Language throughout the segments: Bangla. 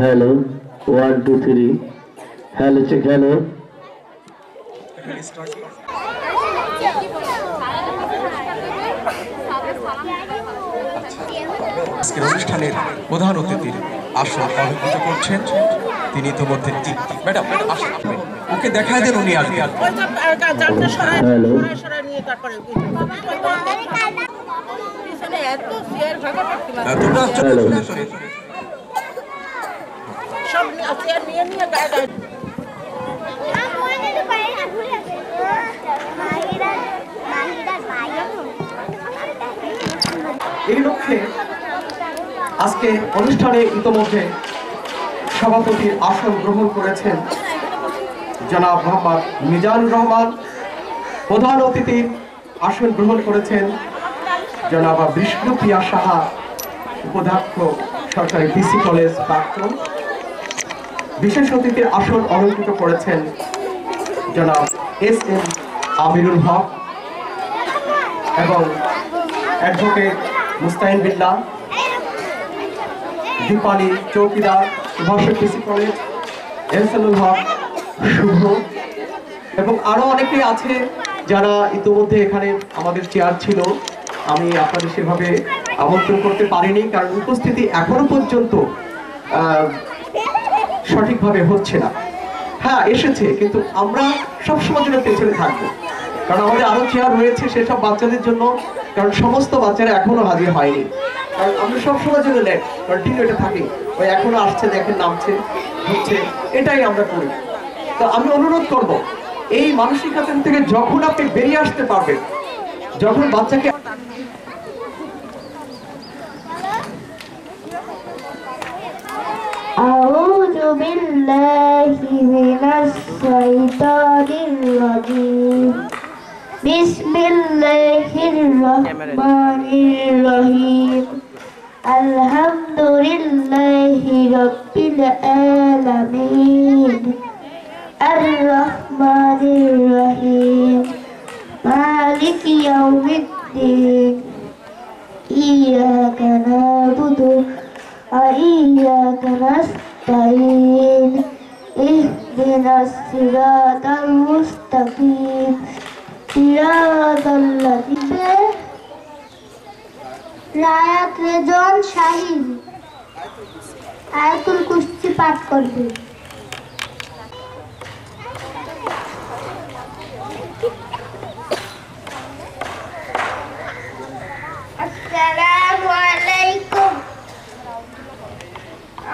हेलो 1 2 3 हेलो चेक हेलो আজকের অনুষ্ঠানের প্রধান অতিথির আসন অলঙ্কৃত করছেন তিনি ইতিমধ্যে ম্যাডাম আসবেন ওকে দেখায় দেন উনি আসবেন हेलो এই লক্ষ্যে আজকে অনুষ্ঠানে ইতোমধ্যে সভাপতির আসন গ্রহণ করেছেন জনাব মোহাম্মদ মিজানুর রহমান। প্রধান অতিথির আসন গ্রহণ করেছেন জনাব বিষ্ণুপ্রিয়া সাহা, উপাধ্যক্ষ সরকারি ডিসি কলেজ প্রাক্তন। বিশেষ অতিথির আসন অলঙ্কৃত করেছেন জনাব SM আমিরুল হক এবং অ্যাডভোকেট মুস্তাহিন বিল্লাহ, দীপালি চৌকিদার, সুভাষক ডিসি কলেজ, এহসানুল হক, শুভ এবং আরো অনেকে আছে যারা ইতিমধ্যে এখানে আমাদের চেয়ার ছিল। আমি আপনাদের সেভাবে আমন্ত্রণ করতে পারিনি কারণ উপস্থিতি এখনো পর্যন্ত সঠিকভাবে হচ্ছে না। হ্যাঁ এসেছে, কিন্তু আমরা সবসময় জন্য পেছনে থাকবো কারণ আমাদের আরো চেয়ার রয়েছে সেসব বাচ্চাদের জন্য, কারণ সমস্ত বাচ্চারা এখনো হাজির হয়নি। কারণ আমরা সবসময় জন্য লেট কন্টিনিউ এটা থাকি, ওই এখনো আসছে দেখেন নামছে হচ্ছে, এটাই আমরা করি। তো আমি অনুরোধ করব এই মানসিকতা থেকে যখন আপনি বেরিয়ে আসতে পারবেন, যখন বাচ্চাকে আউযু বিল্লাহি মিনাশ শাইতানির রাজিম বিসমিল্লাহির রহমানির রহিম আলহামদুলিল্লাহি রাব্বিল আলামিন আর রহমানির রহিম মালিকি ইয়াউমিদ্দিন ইয়াকা না'বুদু ওয়া ইয়াকা নাস্তাঈন ইহদিনাস সিরাতাল মুস্তাকিম সিরাতাল লাযিনা রায়াত রেজন শাহিন আয়াতুল কুরসি পাঠ করবে। আসসালামু আলাইকুম।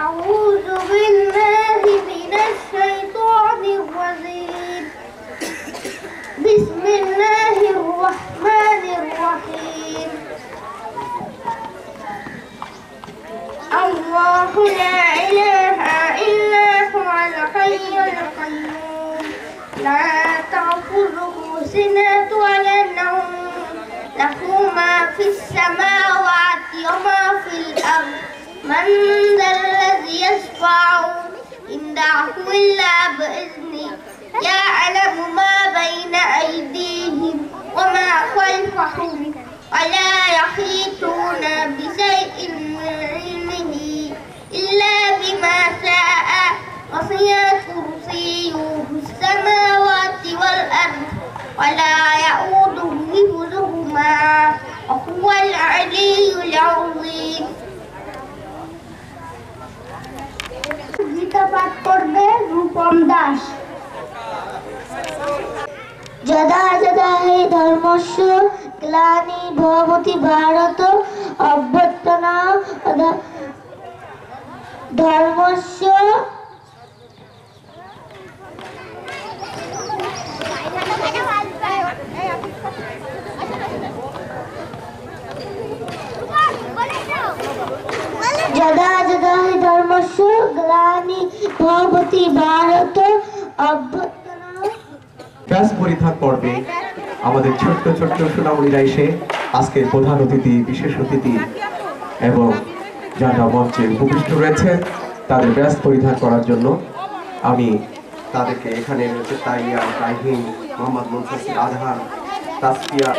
আউযু বিল্লাহি মিনাশ শাইতানির রাজিম বিসমিল্লাহির রহমানির রহিম আল্লাহু লা ইলাহা ইল্লা হুয়াল হাইয়ুল কাইয়্যুম লা তা'খুযুহু সিনাতুন ওয়া লা নাওম লাহু মা ফিস সামাওয়াতি ওয়া মা ফিল আরদ মান যাল্লাযী ইয়াশফা'ু ইনদাহু ইল্লা বি'iذনিহি ইয়া'লামু মা বাইনা আইদিহিম ওয়া মা খালফাহুম ওয়া লা ইয়াহীতুনা বিশাইইন মিন ইলমিহি ইল্লা বিমা শাআ ওয়াসি'a কুরসিyyুহুস সামাওয়াতি ওয়াল আরদ ওয়া লা ইয়াউদুহু হিফযুহুমা ওয়া হুয়াল আলিয়্যুল আযীম। গীতা পাঠ করবে রূপম দাস। যদা যদা হি ধর্মস্য গ্লানি ভবতি ভারত অভ্যুত্থানা ধর্মস্য যদা যদা হি ধর্মস্য গ্লানি ভবতি ভারত অভ্যুত্থানা। ব্যাস পরিধান পর্বে আমাদের ছোট্ট ছোট্ট সোনামণিরা এসে আজকের প্রধান অতিথি, বিশেষ অতিথি এবং যারা মঞ্চে উপবিষ্ট রয়েছেন তাদের ব্যাস পরিধান করার জন্য আমি তাদেরকে এখানে রয়েছে তাইয়া, তাহিন, মোহাম্মদ মুনতাসির, আজহার, তাসফিয়া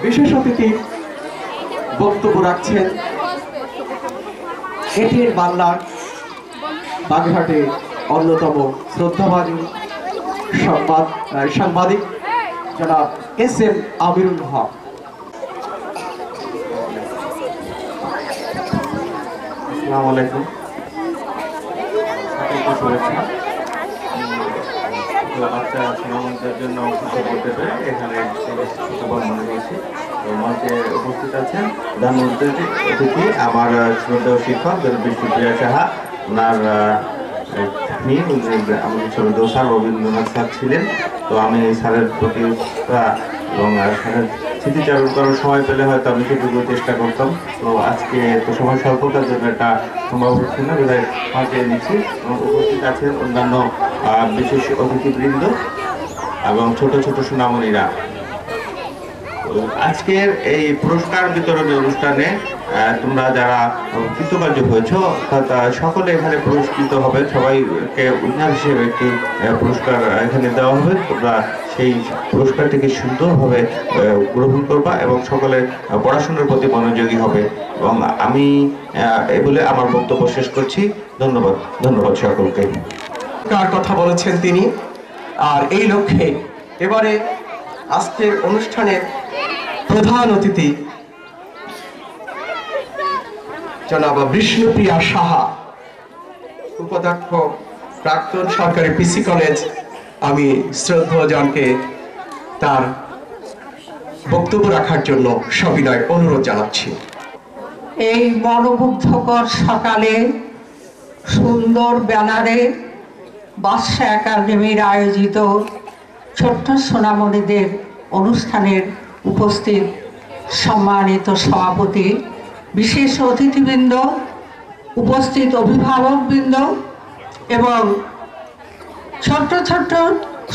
বিশেষ অতিথি বক্তব্য রাখছেন এটিএন বাংলার বাগেরহাটে অন্যতম শ্রদ্ধাভাজন সাংবাদিক জনাব SM আমিরুল হক। আসসালামু আলাইকুম। শুভেচ্ছা। বাচ্চা সোনামণিদের জন্য কিছু করতে পেরে এখানে মনে হয়েছি। তো মঞ্চে উপস্থিত আছেন প্রধান অতিথি আমার শ্রদ্ধেয় শিক্ষক বিষ্ণুপ্রিয়া সাহা। ওনার আমাদের শ্রদ্ধেয় স্যার রবীন্দ্রনাথ স্যার ছিলেন। তো আমি স্যারের প্রতি এবং স্যারের স্মৃতিচারণ করার সময় পেলে হয়তো আমি সেটুকু চেষ্টা করতাম। তো আজকে তো সময় স্বল্পতার জন্য এটা সম্ভব হচ্ছে না, বিধায় মাঝে নিচ্ছি। এবং উপস্থিত আছেন অন্যান্য বিশেষ অতিথিবৃন্দ এবং ছোট ছোট সোনামণিরা। আজকের এই পুরস্কার বিতরণী অনুষ্ঠানে তোমরা যারা কৃতকার্য হয়েছ সকলে এখানে পুরস্কৃত হবে। সবাইকে উইনার হিসেবে একটি পুরস্কার এখানে দেওয়া হবে। তোমরা সেই পুরস্কারটিকে সুন্দরভাবে গ্রহণ করবা এবং সকলে পড়াশোনার প্রতি মনোযোগী হবে। এবং আমি এই বলে আমার বক্তব্য শেষ করছি। ধন্যবাদ সকলকে। কার কথা বলেছেন তিনি। আর এই লক্ষ্যে এবারে আজকের অনুষ্ঠানের প্রধান অতিথি জনাব বিষ্ণুপ্রিয়া সাহা, উপাধ্যক্ষ প্রাক্তন সরকারি পিসি কলেজ। আমি শ্রদ্ধেয়জনকে তার বক্তব্য রাখার জন্য সবিনয় অনুরোধ জানাচ্ছি। এই মনোমুগ্ধকর সকালে সুন্দর ব্যানারে বাদশা একাডেমির আয়োজিত ছোট্ট সোনামণিদের অনুষ্ঠানের উপস্থিত সম্মানিত সভাপতি, বিশেষ অতিথিবৃন্দ, উপস্থিত অভিভাবকবৃন্দ এবং ছোট্ট ছোট্ট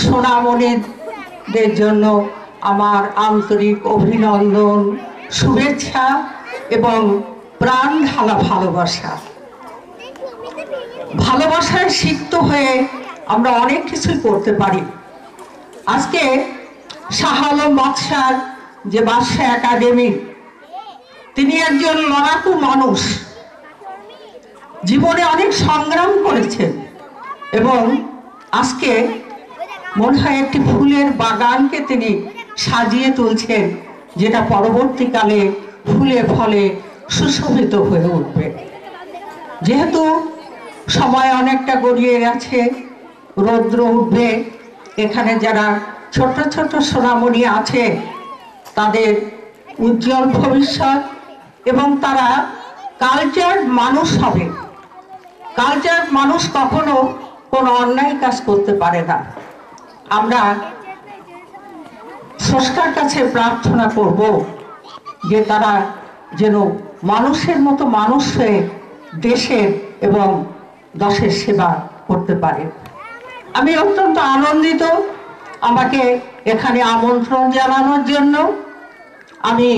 সোনামণিদের জন্য আমার আন্তরিক অভিনন্দন, শুভেচ্ছা এবং প্রাণ ঢালা ভালোবাসা। ভালোবাসায় সিক্ত হয়ে আমরা অনেক কিছুই করতে পারি। আজকে শাহ আলম বাদশার যে বাদশা একাডেমি, তিনি একজন লড়াকু মানুষ, জীবনে অনেক সংগ্রাম করেছেন এবং আজকে মনে হয় একটি ফুলের বাগানকে তিনি সাজিয়ে তুলছেন, যেটা পরবর্তীকালে ফুলে ফলে সুশোভিত হয়ে উঠবে। যেহেতু সময় অনেকটা গড়িয়ে গেছে, রৌদ্র উঠবে, এখানে যারা ছোট ছোট সোনামণি আছে তাদের উজ্জ্বল ভবিষ্যৎ এবং তারা কালচার মানুষ হবে। কালচার মানুষ কখনো কোনো অন্যায় কাজ করতে পারে না। আমরা স্রষ্টার কাছে প্রার্থনা করব যে তারা যেন মানুষের মতো মানুষ হয়ে দেশের এবং দশের সেবা করতে পারে। আমি অত্যন্ত আনন্দিত আমাকে এখানে আমন্ত্রণ জানানোর জন্য। আমি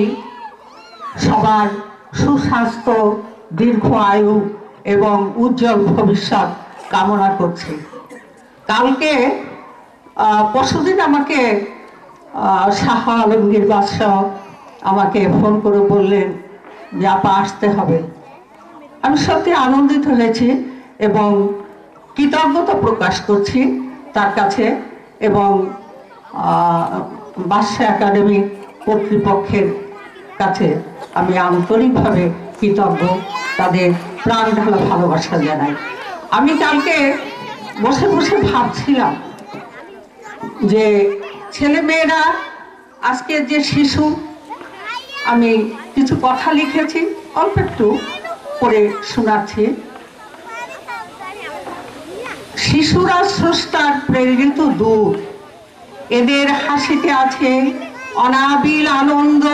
সবার সুস্বাস্থ্য, দীর্ঘ আয়ু এবং উজ্জ্বল ভবিষ্যৎ কামনা করছি। কালকে পরশুদিন আমাকে শাহ আলমগীর বাদশাহ আমাকে ফোন করে বললেন যে আপা আসতে হবে। আমি সত্যি আনন্দিত হয়েছি এবং কৃতজ্ঞতা প্রকাশ করছি তার কাছে এবং বাদশা একাডেমি কর্তৃপক্ষের কাছে আমি আন্তরিকভাবে কৃতজ্ঞ, তাদের প্রাণ ঢালা ভালোবাসা জানাই। আমি কালকে বসে বসে ভাবছিলাম যে ছেলেমেয়েরা আজকের যে শিশু, আমি কিছু কথা লিখেছি, অল্প একটু পড়ে শোনাচ্ছি। শিশুরা স্রষ্টার প্রেরিত দূত, এদের হাসিতে আছে অনাবিল আনন্দ,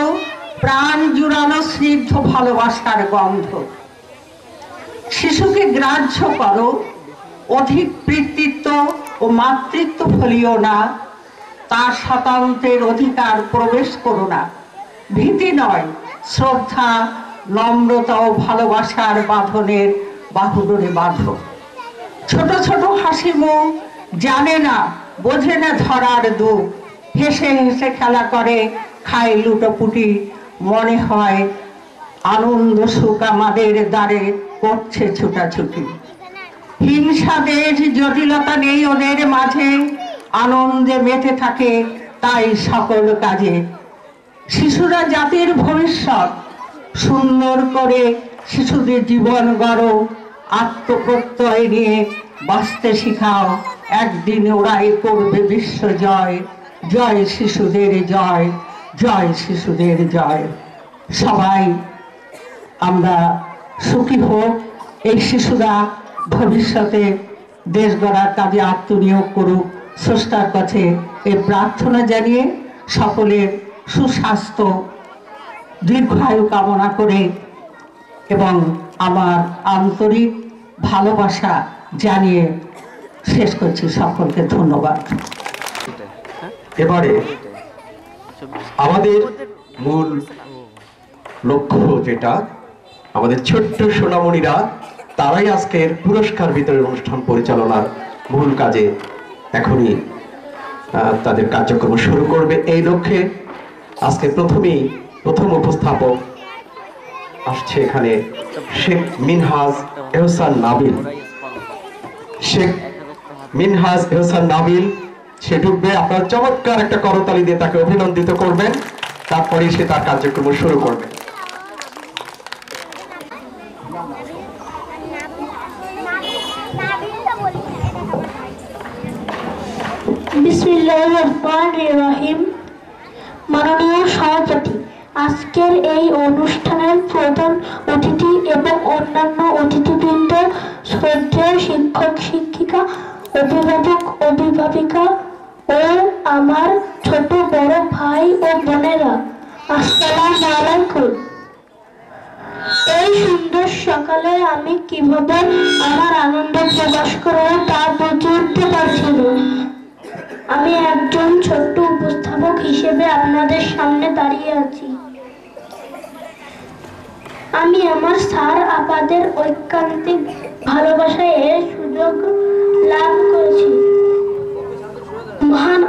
প্রাণ জুড়ানো স্নিগ্ধ ভালোবাসার গন্ধ। শিশুকে গ্রাহ্য করো, অধিক পিতৃত্ব ও মাতৃত্ব ফলিও না, তার স্বাতন্ত্র্যের অধিকার প্রবেশ করো না। ভীতি নয়, শ্রদ্ধা, নম্রতা ও ভালোবাসার বাঁধনের বাহুডোরে বাঁধো। ছোট ছোট হাসি মুখ জানে না, বোঝে না ধরার দুঃখ, হেসে হেসে খেলা করে খাই লুটোপুটি, মনে হয় আনন্দ সুখ আমাদের দ্বারে করছে ছুটাছুটি। হিংসা দেশ জটিলতা নেই ওদের মাঝে, আনন্দে মেতে থাকে তাই সকল কাজে। শিশুরা জাতির ভবিষ্যৎ, সুন্দর করে শিশুদের জীবন গড়ো, আত্মপ্রত্যয় নিয়ে বাঁচতে শিখাও, একদিন ওরাই করবে বিশ্ব জয়। জয় শিশুদের জয়, জয় শিশুদের জয়। সবাই আমরা সুখী হোক, এই শিশুরা ভবিষ্যতে দেশ গড়ার কাজে আত্মনিয়োগ করুক, স্রষ্টার কাছে এই প্রার্থনা জানিয়ে সকলের সুস্বাস্থ্য দীর্ঘায়ু কামনা করে এবং আমার আন্তরিক ভালোবাসা জানিয়ে শেষ করছি। সকলকে ধন্যবাদ। এবারে আমাদের মূল লক্ষ্য যেটা, আমাদের ছোট্ট সোনামণিরা তারাই আজকের পুরস্কার বিতরণ অনুষ্ঠান পরিচালনার মূল কাজে এখনই তাদের কার্যক্রম শুরু করবে। এই লক্ষ্যে আজকে প্রথম উপস্থাপক আসছে এখানে শেখ মিনহাজ এহসান নাবিল। শেখ মিনহাজ এহসান নাবিল সে ঢুকবে, আপনার চমৎকার একটা করতালি দিয়ে তাকে অভিনন্দিত করবেন, তারপরে সে তার কার্যক্রম শুরু করবে। বিসমিল্লাহির রহমানির রহিম। মাননীয় সভাপতি, আজকের এই অনুষ্ঠানের প্রধান অতিথি এবং অন্যান্য অতিথিবৃন্দ, শ্রদ্ধেয় শিক্ষক শিক্ষিকা, অভিভাবক অভিভাবিকা ও আমার ছোট বড় ভাই ও বোনেরা, আসসালামু আলাইকুম। এই সুন্দর সকালে আমি কিভাবে আমার আনন্দ প্রকাশ করব তা বুঝে উঠতে পারছি না। আমি একজন ছোট্ট উপস্থাপক হিসেবে আপনাদের সামনে দাঁড়িয়ে আছি। আমি আমার স্যার আপাদের ঐকান্তিক ভালোবাসায় এর সুযোগ লাভ করেছি। মহান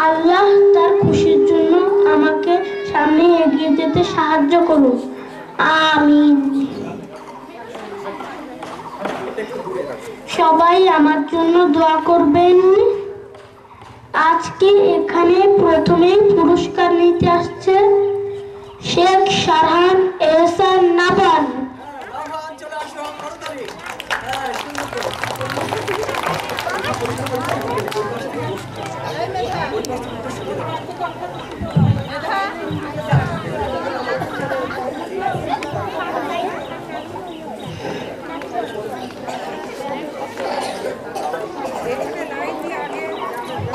আল্লাহ তার খুশির জন্য আমাকে সামনে এগিয়ে যেতে সাহায্য করুন, আমিন। সবাই আমার জন্য দোয়া করবেন। আজকে এখানে প্রথমে পুরস্কার নিতে আসছে শেখ শারহান এহসান নাবান।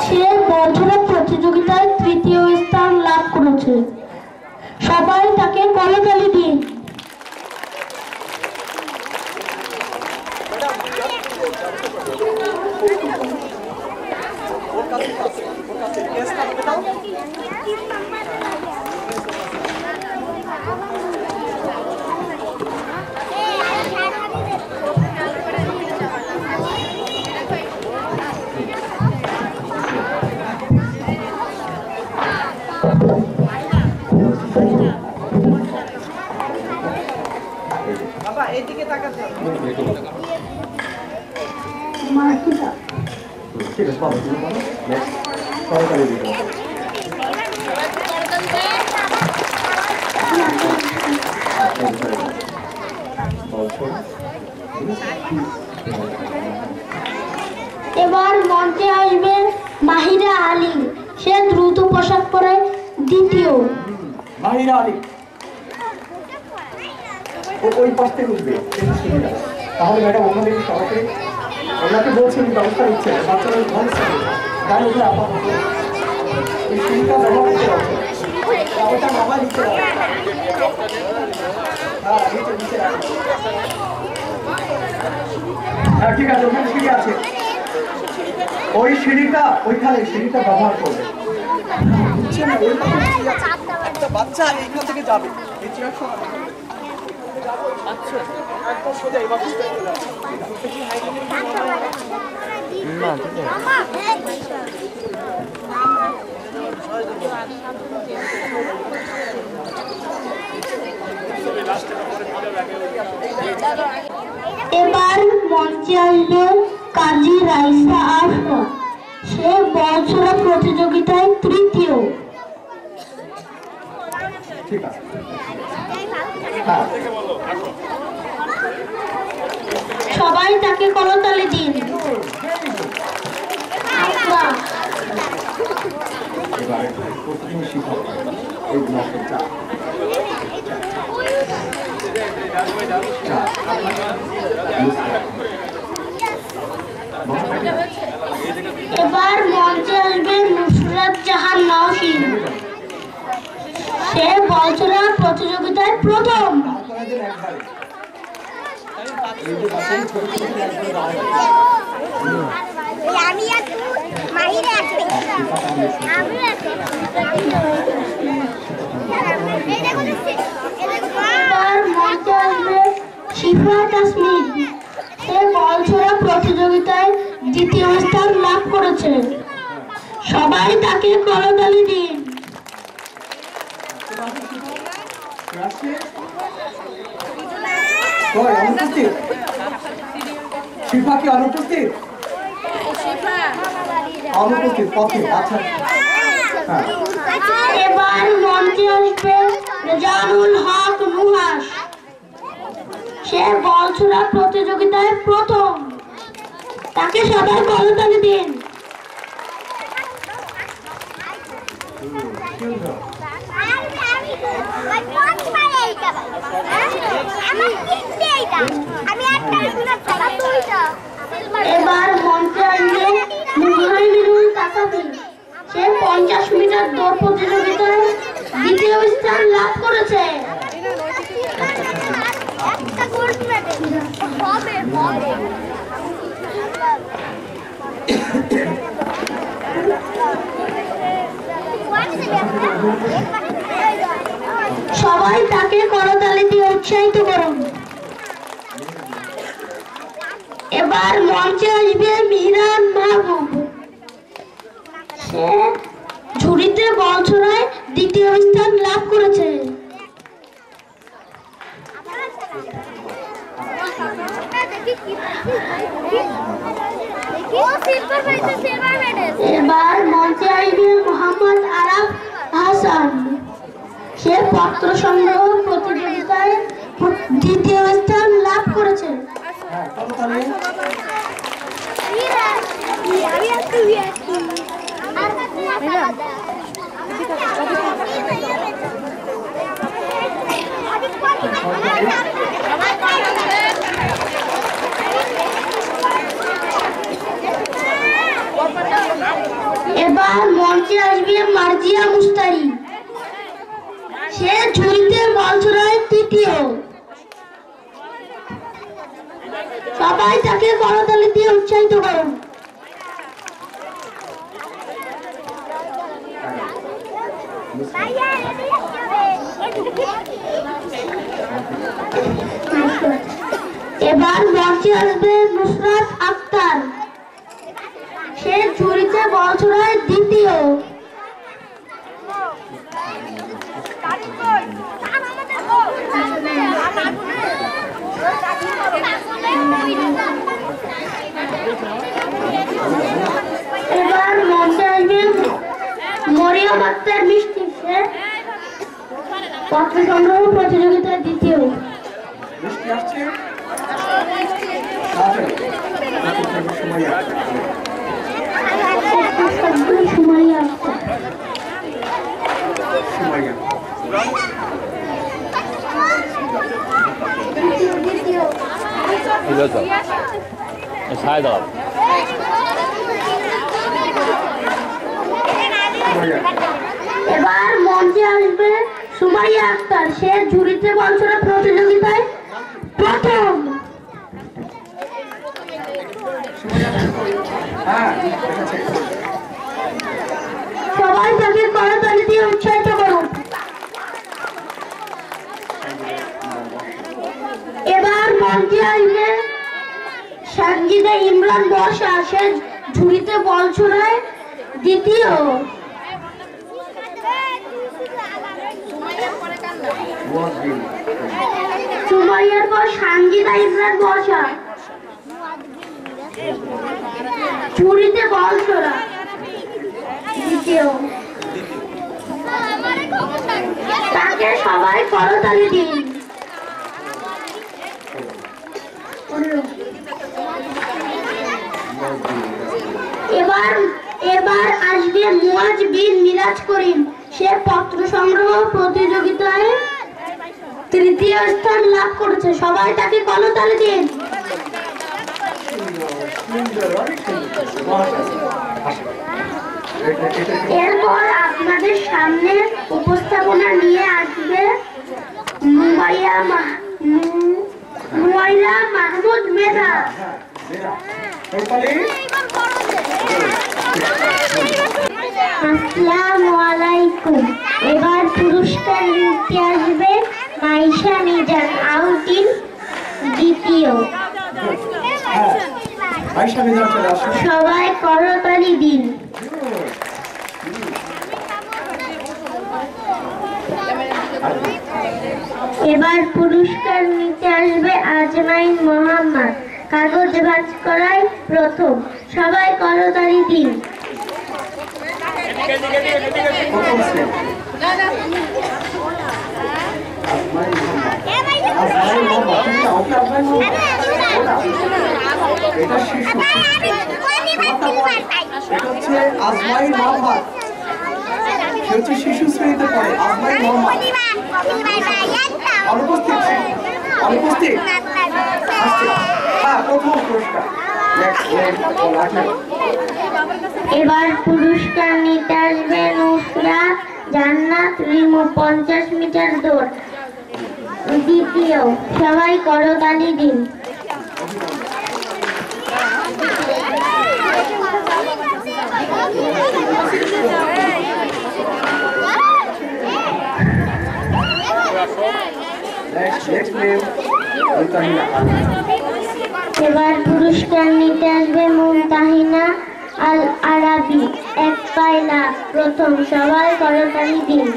সে বছরের প্রতিযোগিতায় তৃতীয় স্থান লাভ করেছে। সবাই তাকে করতালি দিন। এবার মঞ্চে আসবে মাহিরা আলী। সে দ্রুত পোশাক পরে দ্বিতীয়। মাহিরা আলী ওই পাশ থেকে উঠবে, তাহলে ম্যাডাম ওখানে সরাসরি ওনাকে বলছেন ব্যবস্থা নিচ্ছে বাচ্চারা গায়ে উঠে আপাতত এই সিঁড়িটা ব্যবহার করতে পারছে ওটা মামা নিচে নিচে হ্যাঁ ঠিক আছে, ওখানে সিঁড়ি আছে, ওই সিঁড়িটা ব্যবহার করবে। একটা বাচ্চা এইখান থেকে যাবে, এবার মঞ্চে আসবে কাজী রাইসা আফরা। সে বছরা প্রতিযোগিতায় তৃতীয়। ঠিক আছে। হ্যাঁ, সবাই তাকে করতালি দিন। আফরা, এবারে প্রথম শিক্ষক এই ব্লকের চা। এবার মঞ্চে আসবে নুসরাত জাহান নওশীন। সে বছরা প্রতিযোগিতায় প্রথম। আমি মাহিরে আসবে আমি এবার মঞ্চে আসবে শিফা তাসমিন। সে বছরা প্রতিযোগিতায় দ্বিতীয় স্থান লাভ করেছে। সবাই তাকে করতালি দিন। অনুপস্থিত? শিফা কি অনুপস্থিত? অনুপস্থিত পথে। আচ্ছা, হ্যাঁ, এবার মঞ্চে আসবে রেজানুল হক নুহাস। সে বছরা প্রতিযোগিতায় প্রথম। তাকে সবাই করতালি দিন। এবার মঞ্চে আসবে মুহাইমিনুল তাসাফি। সে 50 মিটার দৌড় প্রতিযোগিতায় দ্বিতীয় স্থান লাভ করেছে। সবাই তাকে করতালি দিয়ে উৎসাহিত করুন। এবার মঞ্চে আসবে মিহরান মাহবুব। সে ঝুড়িতে বল ছোড়ায় দ্বিতীয় স্থান লাভ করেছে। এবার মঞ্চে আসবে মোহাম্মদ আরাফ হাসান। সে পত্র সংগ্রহ প্রতিযোগিতায় দ্বিতীয় স্থান লাভ করেছে। এবার মঞ্চে আসবে মার্জিয়া মুস্তারি। সে ঝুড়িতে বল ছোড়ায় তৃতীয়। সবাই তাকে করতালি দিয়ে উৎসাহিত করুন। এবার মঞ্চে আসবে নুসরাত আক্তার। সে ঝুড়িতে বল ছোড়ায় দ্বিতীয়। এবার মঞ্চে আসবে মরিয়ম আক্তার মিষ্টি। সে পত্র সংগ্রহ প্রতিযোগিতায় দ্বিতীয়। এবার মঞ্চে আসবে সুমাইয়া আক্তার। সে ঝুড়িতে বল ছোড়া প্রতিযোগিতায় প্রথম। সবাই তাকে করতালি দিয়ে উৎসাহিত করুন। এবার মঞ্চে আসবে সানজিদা ইমরান বর্ষা, সে ঝুড়িতে বল ছোড়ায় দ্বিতীয়। সুমাইয়ার পর সানজিদা ইমরান বর্ষা, ঝুড়িতে বল ছোড়া দ্বিতীয়। তাকে সবাই করতালি দিন। এবার আসবে মুয়াজ বিন মিরাজ করিম, সে পত্র সংগ্রহ প্রতিযোগিতায় তৃতীয় স্থান লাভ করেছে, সবাই তাকে করতালি দিন। এরপর আপনাদের সামনে উপস্থাপনা নিয়ে আসবে মুয়াইরা মাহমুদ মেধা। আসসালামু আলাইকুম। এবার পুরস্কার নিতে আসবে মাইশা মিজান, আউটিন দ্বিতীয়। সবাই করতালি দিন। এবার পুরস্কার নিতে আসবে আজমাইন মোহাম্মদ, কাগজ ভাঁজ করায় প্রথম, সবাই করতালি দিন। আজমাইন মোহাম্মদ, সে হচ্ছে শিশু শ্রেণীতে পড়ে। আজমাইন মোহাম্মদ অনুপস্থিত, অনুপস্থিত। প্রথম পুরস্কার। এবার পুরস্কার নিতে আসবে নুসরাত জান্নাত রিমু, 50 মিটার দৌড় দ্বিতীয়, সবাই করতালি দিন। এবার পুরস্কার নিতে আসবে মুমতাহিনা আল আরাবি, 1 পায়লা প্রথম, সবাই করতালি দিন।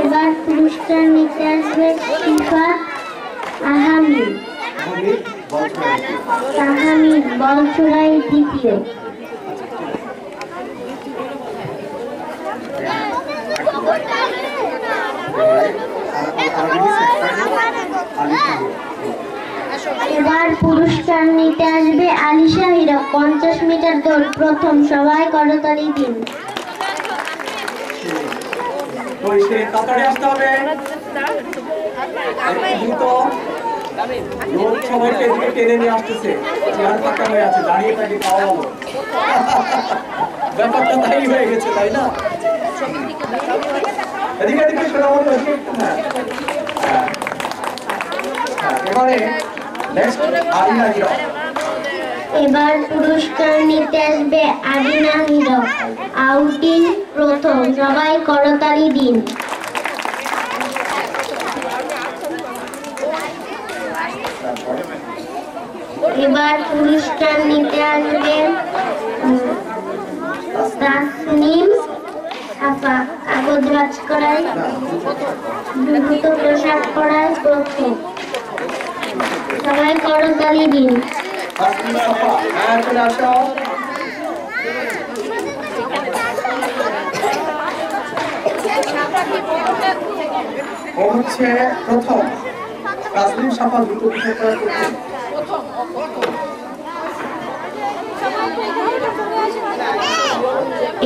এবার পুরস্কার নিতে আসবে শিফা আহমেদ, বল ছোড়াই দ্বিতীয়। এবার পুরস্কার নিতে আসবে আলিশা হীরা, 50 মিটার দৌড় প্রথম, সবাই করতালি দিন। সবাইকে এদিকে টেনে নিয়ে আসতেছে, চেয়ার ফাঁকা হয়ে আছে, দাঁড়িয়ে থাকি খাওয়া হলো। ব্যাপারটা তাই হয়ে গেছে, তাই না? এদিকে এদিকে শোনা মতো একটু। এবারে এবার পুরস্কার নিতে আসবে আদিনা হীরক, আউটিং প্রথম, সবাই করতালি দিন। এবার পুরস্কার নিতে আসবে তাসনিম আপা, কাগজ ভাঁজ করায় দ্রুত পোশাক পরায় প্রথম, সবাই করতালি দিন। ও হচ্ছে প্রথম, তাসনিম সাফা দ্রুত পোশাক পরায় প্রথম।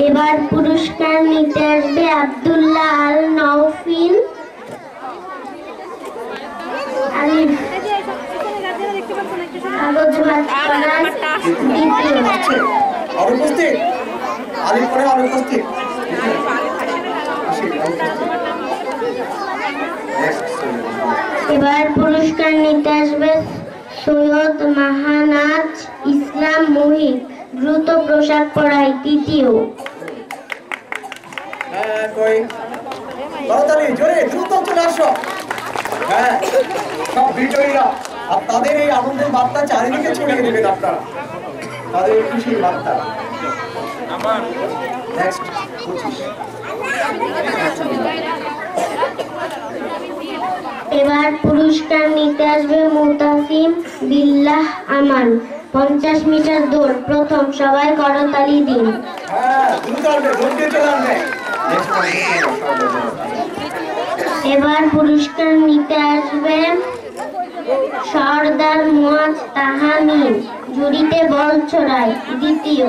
এবার পুরস্কার নিতে আসবে আব্দুল্লাহ আল নওফিল, এবার পুরস্কার নিতে আসবে সৈয়দ মাহানাজ ইসলাম মুহিত, দ্রুত পোশাক পরাই, তৃতীয়। হ্যাঁ কই তাড়াতাড়ি জোরে দ্রুত চলে আসো। হ্যাঁ সব বিজয়ীরা আর তাদের এই আনন্দের বার্তা চারিদিকে ছড়িয়ে দেবেন আপনারা, তাদের খুশির বার্তা। নেক্সট 25। এবার পুরস্কার নিতে আসবে মুতাসিম বিল্লাহ আমান, 50 মিটার দৌড়, প্রথম। সবাই করতালি দিন। হ্যাঁ দ্রুত আসবে, দৌড়তে চলে আসবে। এবার পুরস্কার নিতে আসবে সর্দার মুয়াজ তাহামিন, ঝুড়িতে বল ছড়ায়, দ্বিতীয়।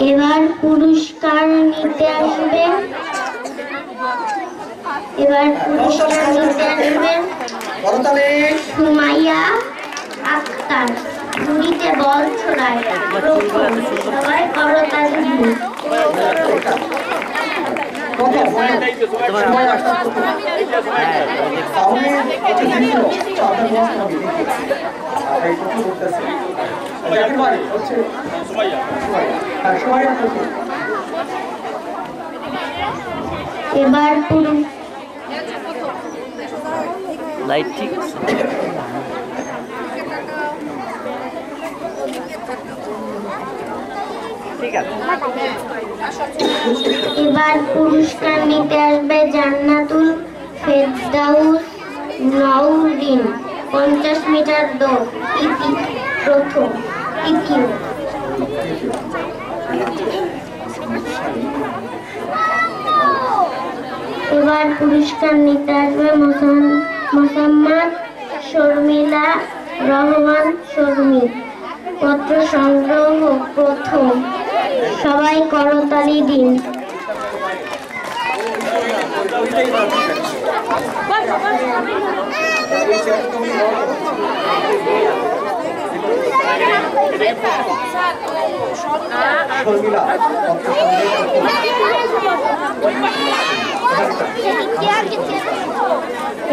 এবার পুরস্কার নিতে আসবে সুমাইয়া আক্তার, ঝুড়িতে বল ছড়ায়, প্রথম। সবাই করতালি দিন। এবার লাইট ঠিক আছে। এবার পুরস্কার নিতে আসবে জান্নাতুল ফেরদাউস নওরিন, 50 মিটার দৌড়, প্রথম, তৃতীয়। এবার পুরস্কার নিতে আসবে মোসাম্মদ শর্মিলা রহমান শর্মি, পত্র সংগ্রহ, প্রথম। সবাই করতালি দিন।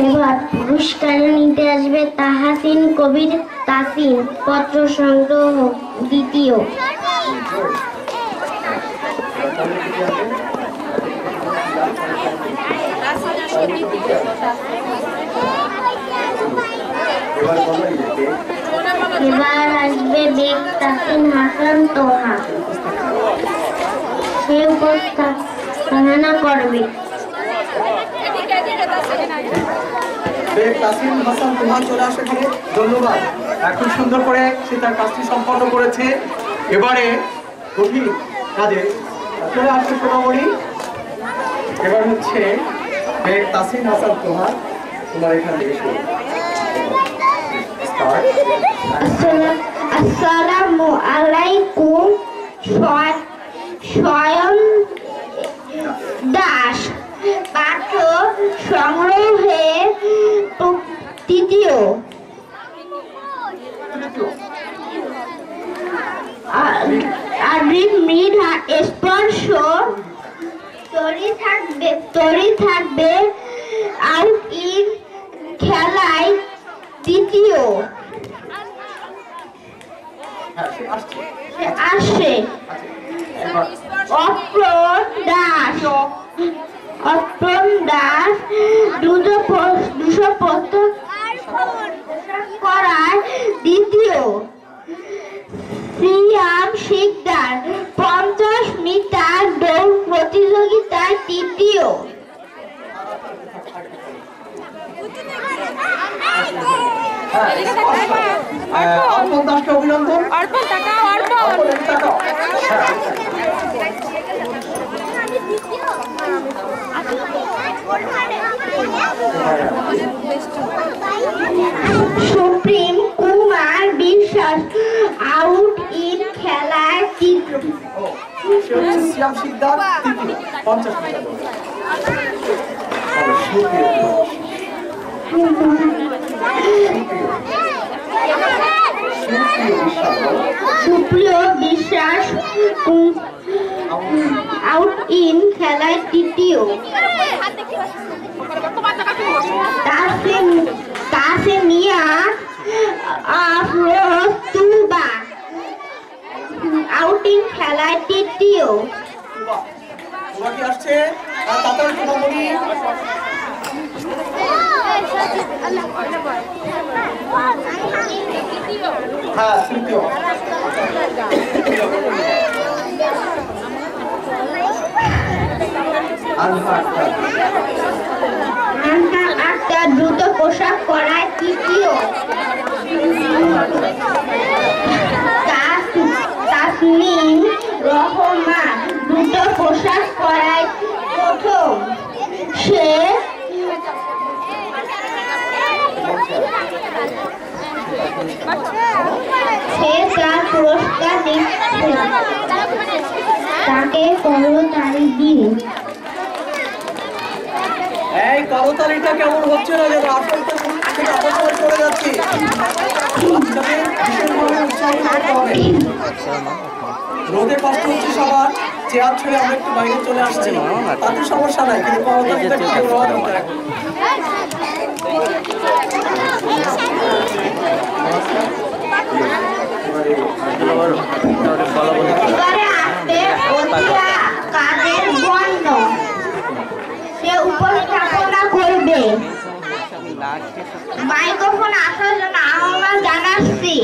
এবার পুরস্কার নিতে আসবে তাহাসিন কবির তাসিন, পত্র সংগ্রহ, দ্বিতীয়। এবার আসবে বেগ তাসিন হাসান তোহা, সে উপস্থাপনা করবে। ধন্যবাদ, খুব সুন্দর করে সে তার কাজটি সম্পন্ন করেছে। এবারে কঠিন কাজে চলে আসছে সোনামণি। এবার হচ্ছে বেগ তাসিন হাসান তোহা, তোমার এখানে এসো। আসসালামু আলাইকুম। স্বয়ং দাস, পাঠ্য সংগ্রহে তৃতীয়। মৃধা স্পর্শ তরি থাকবে আউট ইন খেলায়, তৃতীয়। আসে অপ্রণ দাস 200 করার, দ্বিতীয়। শ্রিয়াম শিকদার 50 মিটার দৌড় প্রতিযোগিতায়, তৃতীয়। অর্পণ দাসকে অভিনন্দন। Supreme Kumar Biswas out in খেলায়, শ্যাম শিকদার 50 মিটার। সুপ্রিয় বিশ্বাস আউট ইন খেলায় তৃতীয়। তাসমিয়া আফরোজ তুবা আউট ইন খেলায় তৃতীয়। তোমরা কি আসছে? আর তাড়াতাড়ি কথা বলি। হ্যাঁ, তৃতীয়। আনহা আক্তার দ্রুত পোশাক পরায় তৃতীয়। তাসনিম রহমান দ্রুত পোশাক পরায় প্রথম। সে তার পুরস্কার দিচ্ছে, তাকে করতালি দিন। এই করতালিটা কেমন হচ্ছে না যেন আসল তো শুরু থেকে অবসর চলে যাচ্ছি। বাচ্চাদের ভীষণভাবে উৎসাহিত করতে হবে। রোদে কষ্ট হচ্ছে সবার, চেয়ার ছেড়ে আমরা একটু বাইরে চলে আসছি, তাতে সমস্যা নাই, কিন্তু করতালিটা একটু ব্যবহার করতে হবে। কাজের বন্ধ সে উপস্থাপনা করবে। মাইক্রোফোন আসার জন্য আহ্বান জানাচ্ছি।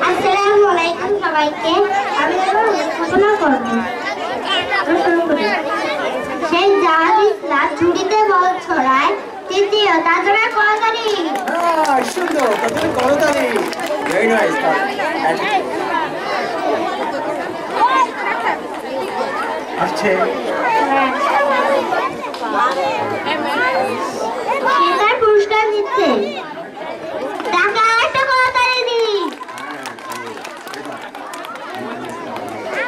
আসসালামু আলাইকুম সবাইকে। আমি এবার উপস্থাপনা করব। শেখ জাহাদ ইসলাম ছুটিতে বল ছড়ায় তৃতীয়। তাজরা করতালি। সুন্দর, তাদের করতালি। Very nice. আসছে সেটার পুরস্কার দিচ্ছে, টাকা একটা করতালি দিন।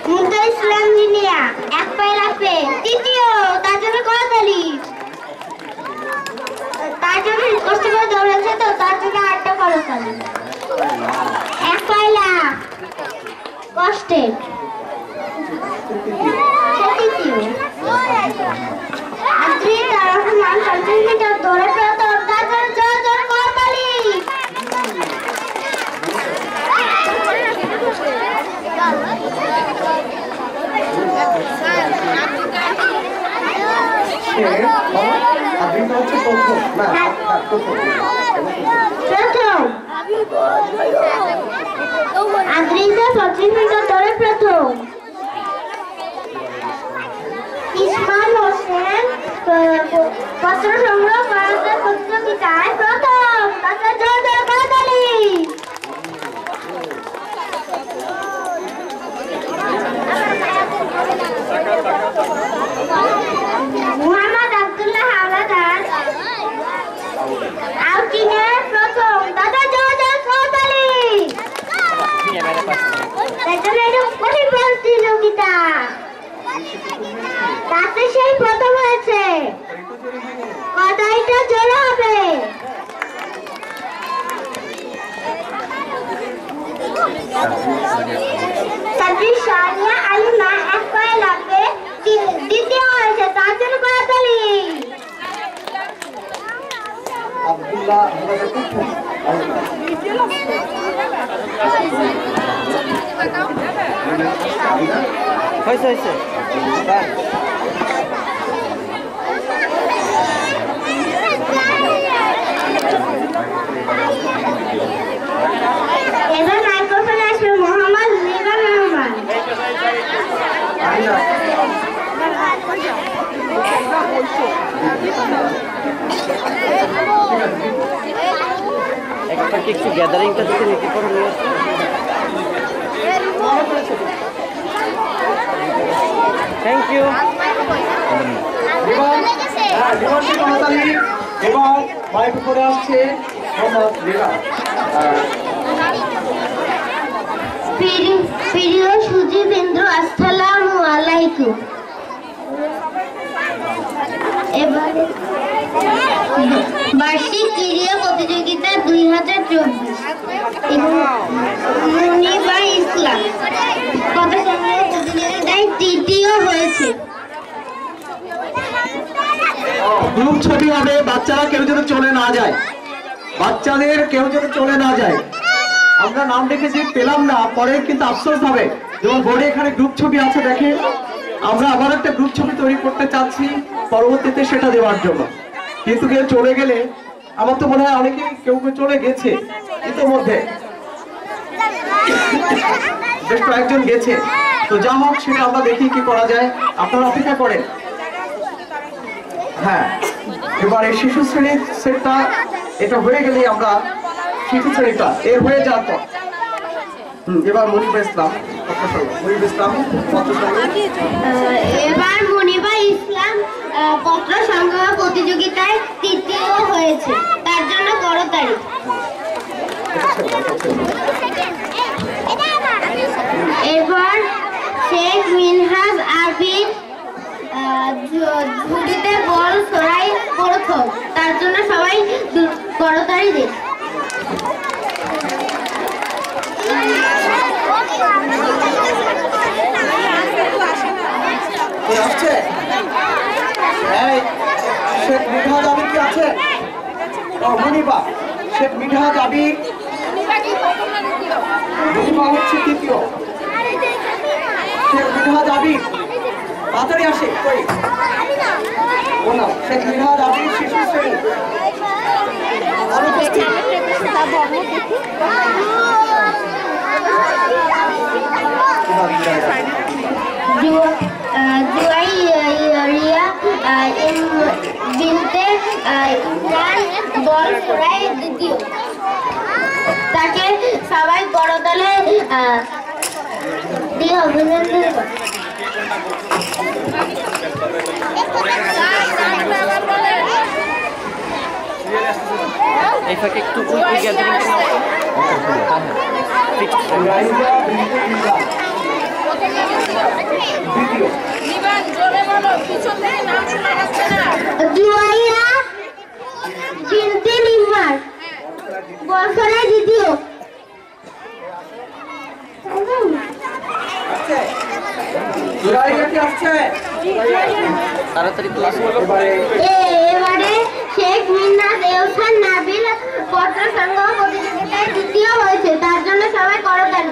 মুক্তা ইসলাম জিনিয়া এক পায়ে রাখবে তৃতীয়। তার জন্য করতালি। তার জন্য কষ্ট করে দৌড়াচ্ছে তো তার জন্য আটটা করতালি। এক পায়ে লাভ কষ্টে তৃতীয়। আজকে তার রহমান 50 মিটার দৌড়ে প্রথম। তার জন্য জোর জোর করতালি। প্রথম আদ্রিসা 25 মিটার দৌড়ে প্রথম। ইসমাইল হোসেন পত্র সংগ্রহ করার প্রতিযোগিতায় প্রথম। তাকে জোর জোর করতালি। মুহাম্মদ আব্দুল্লাহ হাওলাদার আউটিনে প্রথম। তাকে জোর জোর করতালি। এটা কঠিন প্রতিযোগিতা, তাতে সেই প্রথম হয়েছে। কথাইটা জোরে হবে। সাবরি সানিয়া আলিমা এক পায়ে লাগবে দ্বিতীয় হয়েছে। তার জন্য করতালি। আব্দুল্লাহ হয়েছে এবার মাইক্রোফোন আসবে মোহাম্মদ রিবান রহমান। একটা কি একটু গ্যাদারিংটা থেকে নীতি করে নিয়ে থ্যাংক ইউ। এবং মাইক করে আসছে মোহাম্মদ রিবান। প্রিয় সুধীবৃন্দ, আসসালামু আলাইকুম। এবারে বার্ষিক ক্রীড়া প্রতিযোগিতা 2024 মুনিবা ইসলাম কথা সংগ্রহ প্রতিযোগিতায় তৃতীয় হয়েছে। গ্রুপ ছবি হবে, বাচ্চারা কেউ যেন চলে না যায়, বাচ্চাদের কেউ যেন চলে না যায়। আমরা নাম রেখেছি, পেলাম না, পরে কিন্তু আফসোস হবে। যেমন বোর্ডে এখানে গ্রুপ ছবি আছে, দেখে আমরা আবার একটা গ্রুপ ছবি তৈরি করতে চাচ্ছি পরবর্তীতে সেটা দেওয়ার জন্য। কিন্তু কেউ চলে গেলে, আমার তো মনে হয় অনেকে কেউ কেউ চলে গেছে ইতিমধ্যে, বেশ কয়েকজন গেছে। তো যা হোক, সেটা আমরা দেখি কি করা যায়, আপনারা অপেক্ষা করেন। হ্যাঁ, এবারে শিশু শ্রেণীর সেটটা এটা হয়ে গেলেই আমরা শিশু শ্রেণীটা এর হয়ে যাওয়ার পর এবার মনিবা ইসলাম এবার মুনিবা ইসলাম পত্র সংগ্রহ প্রতিযোগিতায় তৃতীয় হয়েছে, তার জন্য করতালি। এরপর শেখ মিনহাজ আবিদ ঝুড়িতে বল ছড়াই প্রথম, তার জন্য সবাই করতালি দিন। আসছে শেখ মিনহাজ আবিদ কি আছে? মুনিবা শেখ মিনহাজ আবিদ, মুনিবা হচ্ছে তৃতীয়। শেখ মিনহাজ আবিদ তাড়াতাড়ি আসে, কই ও না, শেখ মিনহাজ আবিদ শিশু শ্রেণী অনুপস্থিত। জুয়াইরিয়া বিনতে ইমরান বল ছড়াই দ্বিতীয়, তাকে সবাই করতালে দিয়ে অভিনন্দন করে। এই ফাঁকে একটু গ্যাদারিং জুয়াইরা বিনতে ইমরান বল ছড়াই দ্বিতীয়। তাড়াতাড়ি ক্লাস করো। এবারে শেখ মিনহাজ এহসান নাবিল পত্র সংগ্রহ প্রতিযোগিতায় তৃতীয় হয়েছে, তার জন্য সবাই করতালি।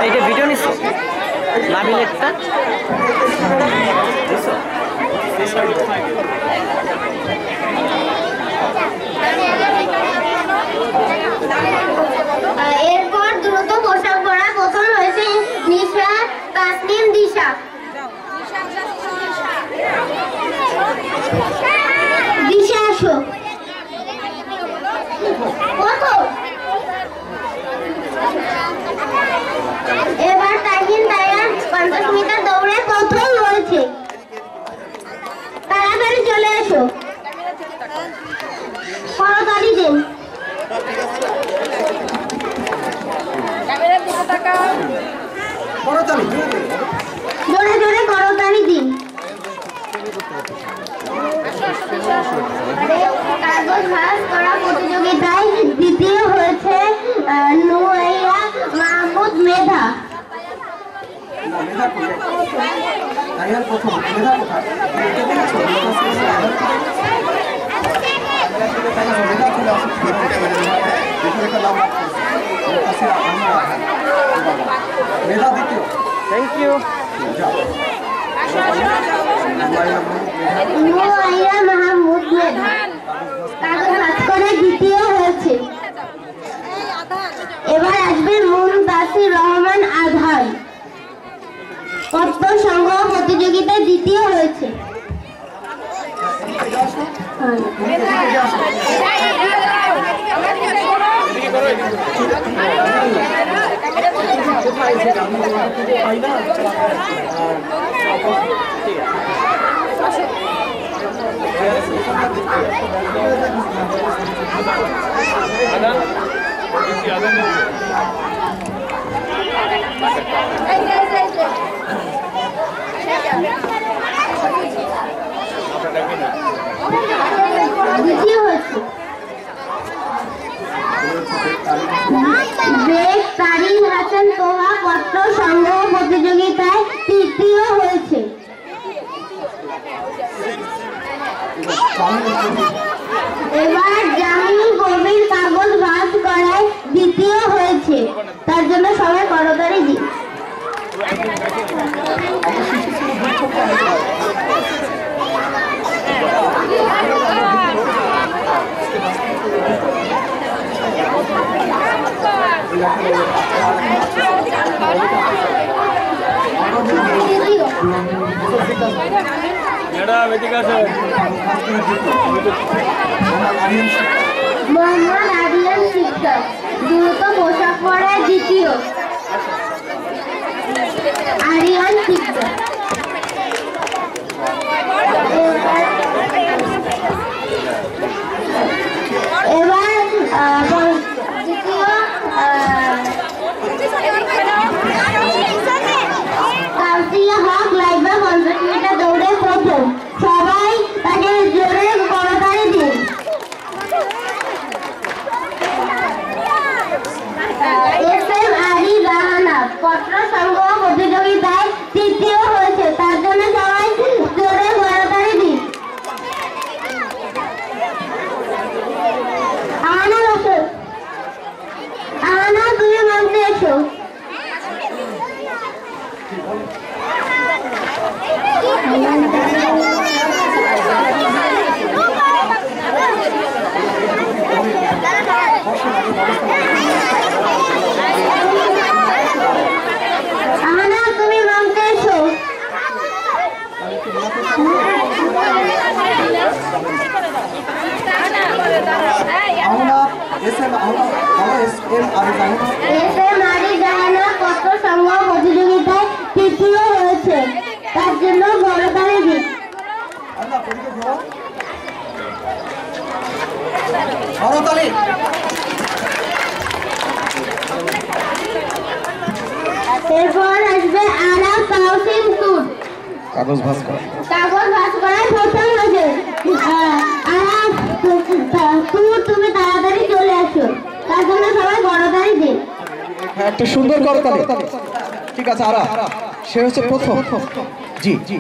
এইটা ভিডিও নিছো নাবিল একটা এরপর দ্রুত পোশাক পরা প্রথম হয়েছে নিশা তাসনিম দিশা। দিশা আসো প্রথম। এবার তাহিন দায়ান 50 মিটার দৌড়ে প্রথম হয়েছে, তাড়াতাড়ি চলে এসো, করতালি দিন। জোরে জোরে করতালি দিন। কাগজ ভাঁজ করা প্রতিযোগিতায় দ্বিতীয় হয়েছে নুয়াইয়া মাহমুদ মেধা। Thank you. নুয়াইয়া মাহমুদ মেধা কাগজ ভাঁজ করে দ্বিতীয় হয়েছে। এবার আসবে মুনতাসির রহমান আধান পত্র সংগ্রহ প্রতিযোগিতায় দ্বিতীয় হয়েছে। দ্বিতীয় হয়েছে বেগ তারিন হাসান তোহা পত্র সংগ্রহ প্রতিযোগিতায় তৃতীয় হয়েছে। এবার জামিল কবির কাগজ ভাঁজ করায় দ্বিতীয় হয়েছে, তার জন্য সবাই করতালি দিন। মোহাম্মদ আরিয়ান শিকদার দ্রুত পোশাক পরায় দ্বিতীয়। আরিয়ান শিকদার এবার দ্বিতীয় কাউসিয়া হক লাইভা 50 মিটার দৌড়ে প্রথম, সবাই তাকে জোরে করতালি দিন। এসএম আলী রাহানা পত্র সংগ্রহ প্রতিযোগিতায় তৃতীয় হয়েছে, তার জন্য সবাই জোরে করতালি দিন। আহানা বসো, আহানা তুমি মঞ্চে এসো। আহানা তুমি মঞ্চে এসো। এসএম আলী জাহানা পত্র সংগ্রহ প্রতিযোগিতায় তৃতীয় হয়েছে, তার জন্য করতালি দিন। এরপর আসবে আরাফ কাউসিম তুর কাগজ ভাঁজ করা। কাগজ ভাঁজ করায় প্রথম হয়েছে। আরাফ তুর তুমি তাড়াতাড়ি চলে আসো, তার জন্য সবাই করতালি দিন। হ্যাঁ, একটা সুন্দর করতালি। ঠিক আছে, আরা সে হচ্ছে প্রথম। জি জি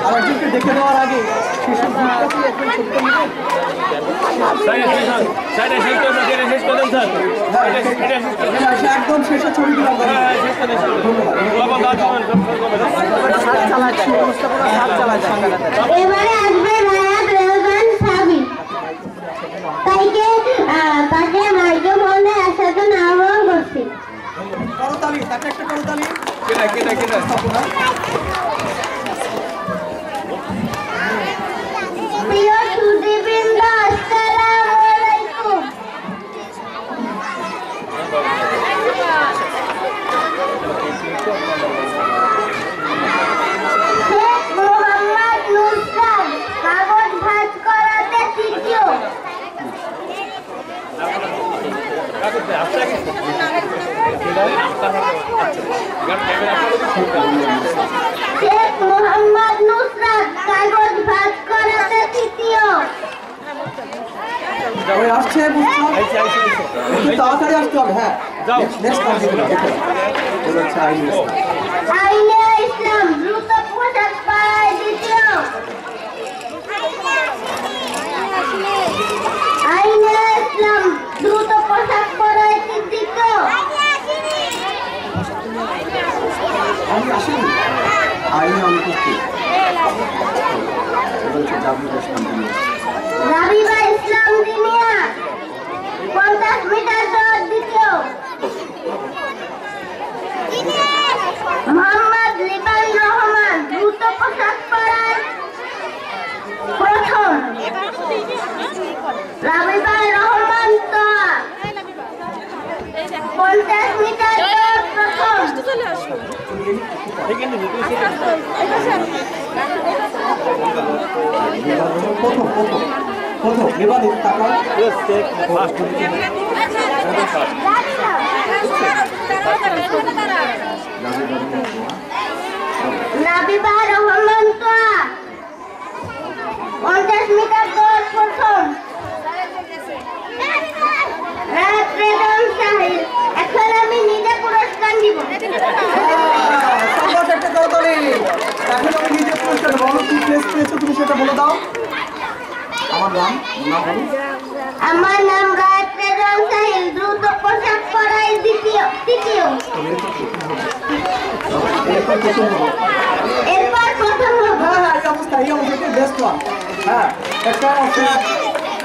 আর একজনকে দেখে দেওয়ার আগে শিশু একদম শেষে ছবি দিলাম। এবারে আসবে রায়াত রেলগান সাবি, তাকে মাইক্রোফোনে একসাথে আহ্বান করছি। করতালি, তাকে একটা করতালি। প্রিয় সুধীবৃন্দ, আসসালামু আলাইকুম। শেখ মোহাম্মদ নুসরাত কাগজ ভাঁজ করাতে তৃতীয়। শেখ মোহাম্মদ নুসরাত কাগজ ভাঁজ করাতে তৃতীয়। আসছে তাড়াতাড়ি আসতে হবে। হ্যাঁ, আইনে ইসলাম দ্রুত পোশাক পরায় দ্বিতীয়। আইনে ইসলাম দ্রুত পোশাক পরায় তৃতীয়। আমি আসিনি, আইনে অনুপস্থিত। রাবিবা ইসলাম দিনিয়া 50 মিটার দৌড় দ্বিতীয়। মোহাম্মদ লিবান রহমান দ্রুত পোশাক প্রথম নিবাদিত তারপর নাবিবা রহমান তোয়া 50 মিটার দৌড় প্রথম রাজপ্রেদম সাহিল। এখন আমি নিজে পুরস্কার দিব। সম্রাট একটা করতালি। এখন আমি নিজে পুরস্কার বলো, কি প্লেস পেয়েছো তুমি সেটা বলে দাও। আমার নাম বলো। আমার নাম রাজপ্রেদম সাহিল। দ্রুত পোশাক পরাই তৃতীয়। এরপর প্রথম হবো। হ্যাঁ, এই অবস্থা বেস্ট ওয়ান। হ্যাঁ, একটা আছে।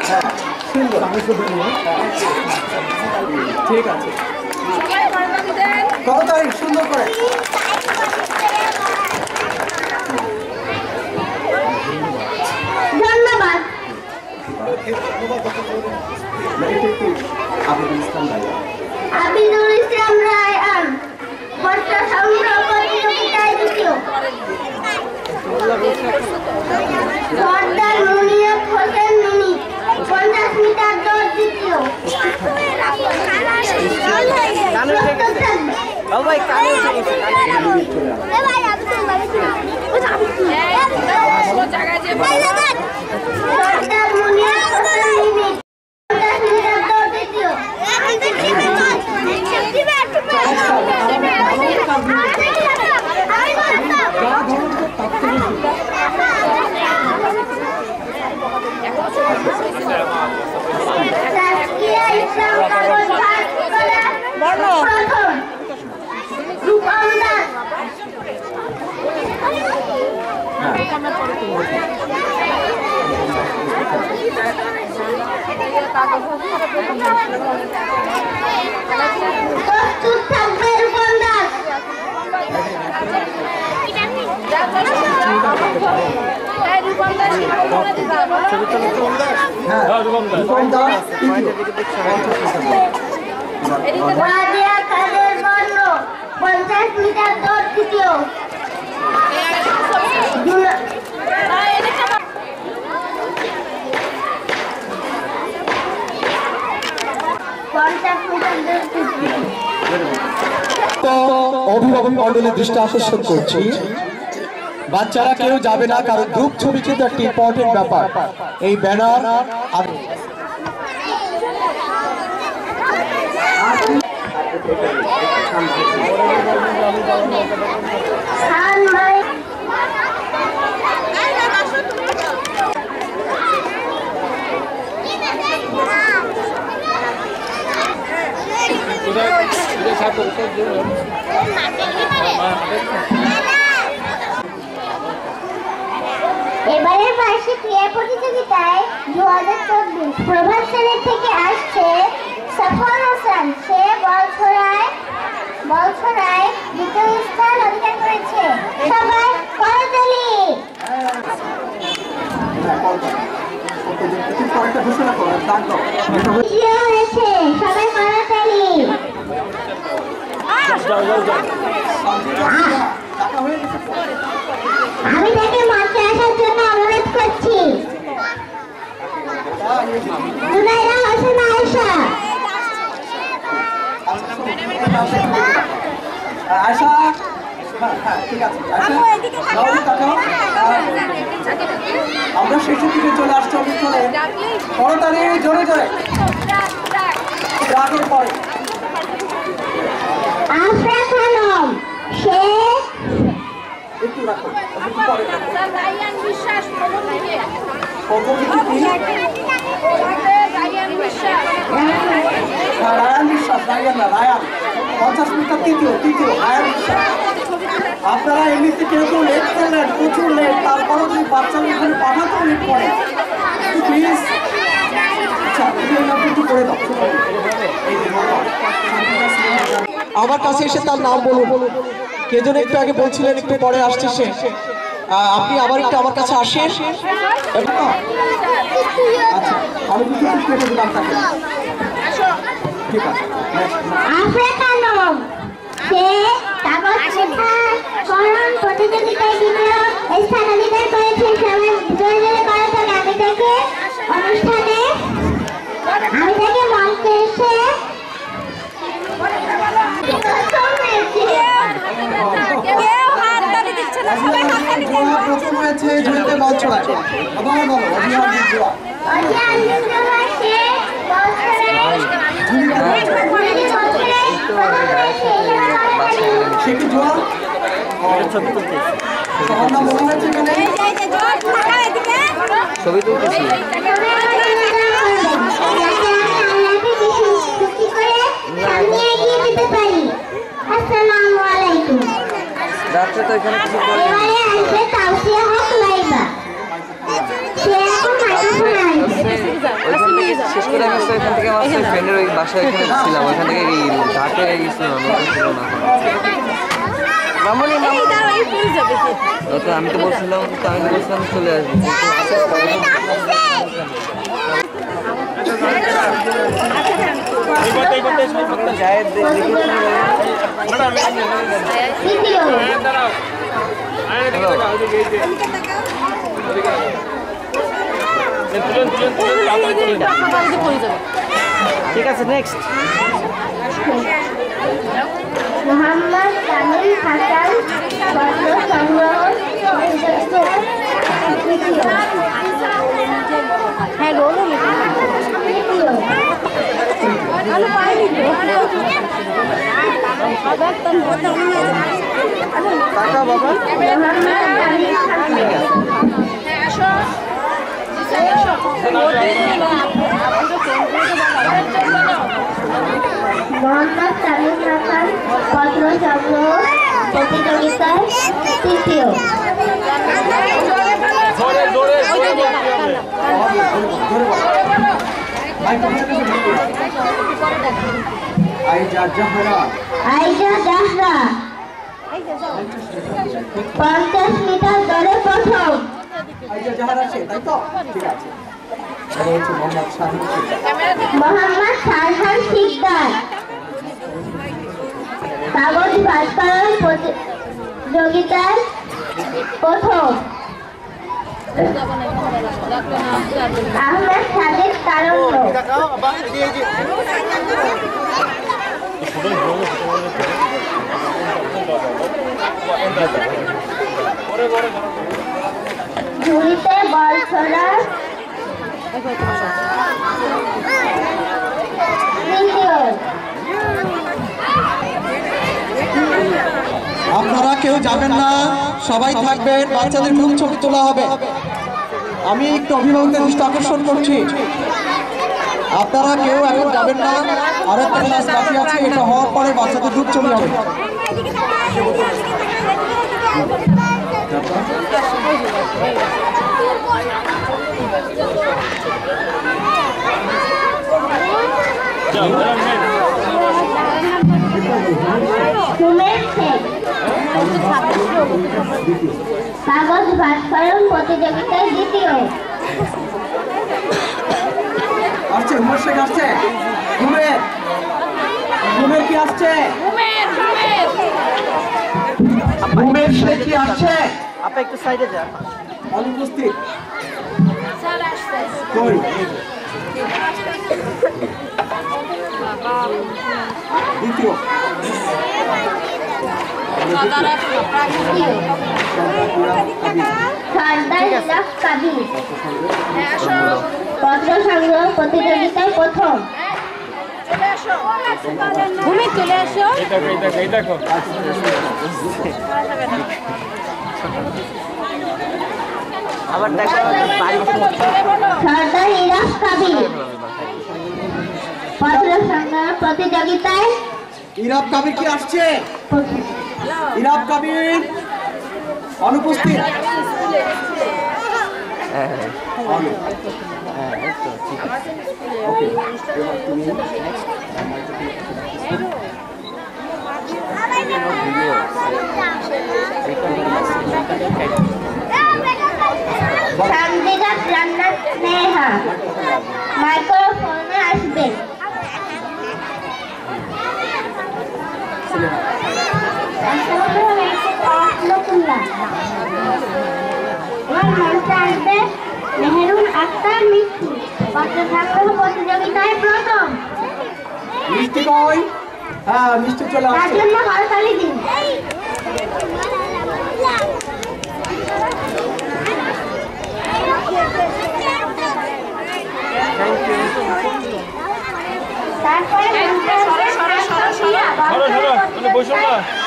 হ্যাঁ, সুন্দর। ঠিক আছে, কত তারিখ সুন্দর করে। ধন্যবাদ। আবিদুল ইসলাম রায়হান বর্ষা সংগ্রহ প্রতিযোগিতায় দ্বিতীয়। সর্দার মুনিয়াত হোসেন মিনি 50 মিটার দৌড় দ্বিতীয়। ভাই কানে উঠে গেছে সর্দার মুনিয়াত হোসেন মিনি 50 মিটার দৌড় দ্বিতীয়। তাসকিয়া ইসলাম কাগজ ভাগ করা প্রথম। রূপম দাস প্রস্তুত থাকবে। রূপম দাস রাজিয়া কাদের বর্ণ 50 মিটার দৌড় তৃতীয়। অভিভাবক মন্ডলের দৃষ্টি আকর্ষণ করছি, বাচ্চারা কেউ যাবে না, কারণ গ্রুপ ছবি কিন্তু একটা ইম্পর্টেন্ট ব্যাপার। এই ব্যানার এবারের বার্ষিক ক্রীড়া প্রতিযোগিতায় 2024 প্রভাত শ্রেণীর থেকে আসছে সফর হোসেন। সে বল ছোড়ায় দ্বিতীয় স্থান অধিকার করেছে। সবাই করতালি। হয়েছে, সবাই করতালি। আমি তাকে মাঠে আসার জন্য অনুরোধ করছি। জুনাইরা হোসেন আয়েশা। আয়শা, হ্যাঁ, ঠিক আছে। আমরা শেষের দিকে চলে আসছি অনুষ্ঠানে। করতালি জোরে জোরে। রাগের পরে আফরা খানম। সে একটু রাখো, পরে রায়ান বিশ্বাস প্রথম দিকে রায়ান বিশ্বাস রায়ান বিশ্বাস, রায়ান 50 মিটার তৃতীয় রায়ান বিশ্বাস। আপনারা এমনিতে কেউ লেট করলেন, প্রচুর লেট, তারপরও যদি বাচ্চাদের এখানে পাঠাতেও লেট করে, প্লিজ একটু করে দাও। আমার কাছে এসে তার নাম বলুন। কে যেন একটু আগে বলছিলেন একটু পরে আসছে সে। আপনি আবার একটু আমার কাছে আসেন। আচ্ছা, আমি কিছু কেটে দিলাম তাকে। ঠিক আছে। আফরা খানম। সে কাগজ করণ প্রতিযোগিতায় দ্বিতীয় স্থান অধিকার করেছেন সবাই জোরে জোরে করে থাকে। আমি তাকে মঞ্চে এসে কেউ হাত তালি দিচ্ছে না, সবাই হাত তালি দেন। প্রথম হয়েছে ঝুড়িতে বল ছোড়া। আবার বলো অভিনব জোড়া। সে কি জোড়া? সবার নাম বলা হয়েছে এখানে? ছবি তুলতেছি। রাত্রে তো এখানে কিছু বলে শেষ করে আমি এখান থেকে আমার ফ্রেন্ডের ওই বাসায় এখানে ছিলাম, ওইখান থেকে ঢাকা হয়ে গেছিলাম। আমি তো বলছিলাম চলে আসবো। ঠিক আছে, নেক্সট। মোহাম্মদ তামিম হাসান পত্র সংগ্রহ হ্যাঁ রোল মোহাম্মদ তামিম হাসান পত্র সংগ্রহ প্রতিযোগিতায় তৃতীয়। আইজা জাহরা 50 মিটার দৌড়ে প্রথম। আইজা জাহরা সে, তাই তো? ঠিক আছে। এটা হচ্ছে মোহাম্মদ শাহিদ শিকদার। মোহাম্মদ শাহজাহান শিকদার কাগজ ভাস্করণ প্রতিযোগিতায় প্রথম। আহমেদ সাদেক তারণ্য ঝুড়িতে বল ছোড়া তৃতীয়। আপনারা কেউ যাবেন না, সবাই থাকবেন, বাচ্চাদের গ্রুপ ছবি তোলা হবে। আমি একটু অভিভাবকদের দৃষ্টি আকর্ষণ করছি, আপনারা কেউ এখন যাবেন না। আরো একটা ক্লাস বাকি আছে, এটা হওয়ার পরে বাচ্চাদের গ্রুপ ছবি হবে। কাগজ ভাস্করণ প্রতিযোগিতায় দ্বিতীয়। আসছে উমের শেখ, আসছে উমের কি আসছে? উমের শেখ কি আসছে? আপনি একটু সাইডে যান। অনুপস্থিত কই? দ্বিতীয়। সর্দার ইলাফ কাবির পত্র সংগ্রহ প্রতিযোগিতায় প্রথম। ভূমি চলে আসো। আবার দেখো সর্দার ইলাফ কাবির পত্র সংগ্রহ প্রতিযোগিতায় ইরাব কাবির কি আসছে? ইরাব কাবির অনুপস্থিত। সামদিদাত রান্না স্নেহা মাইক্রোফোনে আসবেন। এবার মঞ্চে আসবে মেহেরুন আক্তার মিষ্টি পত্র সংগ্রহ প্রতিযোগিতায় প্রথম। মিষ্টি কই? হ্যাঁ, মিষ্টি চলে তার আসছে। জন্য করতালি দিন। তারপরে মঞ্চে আসবে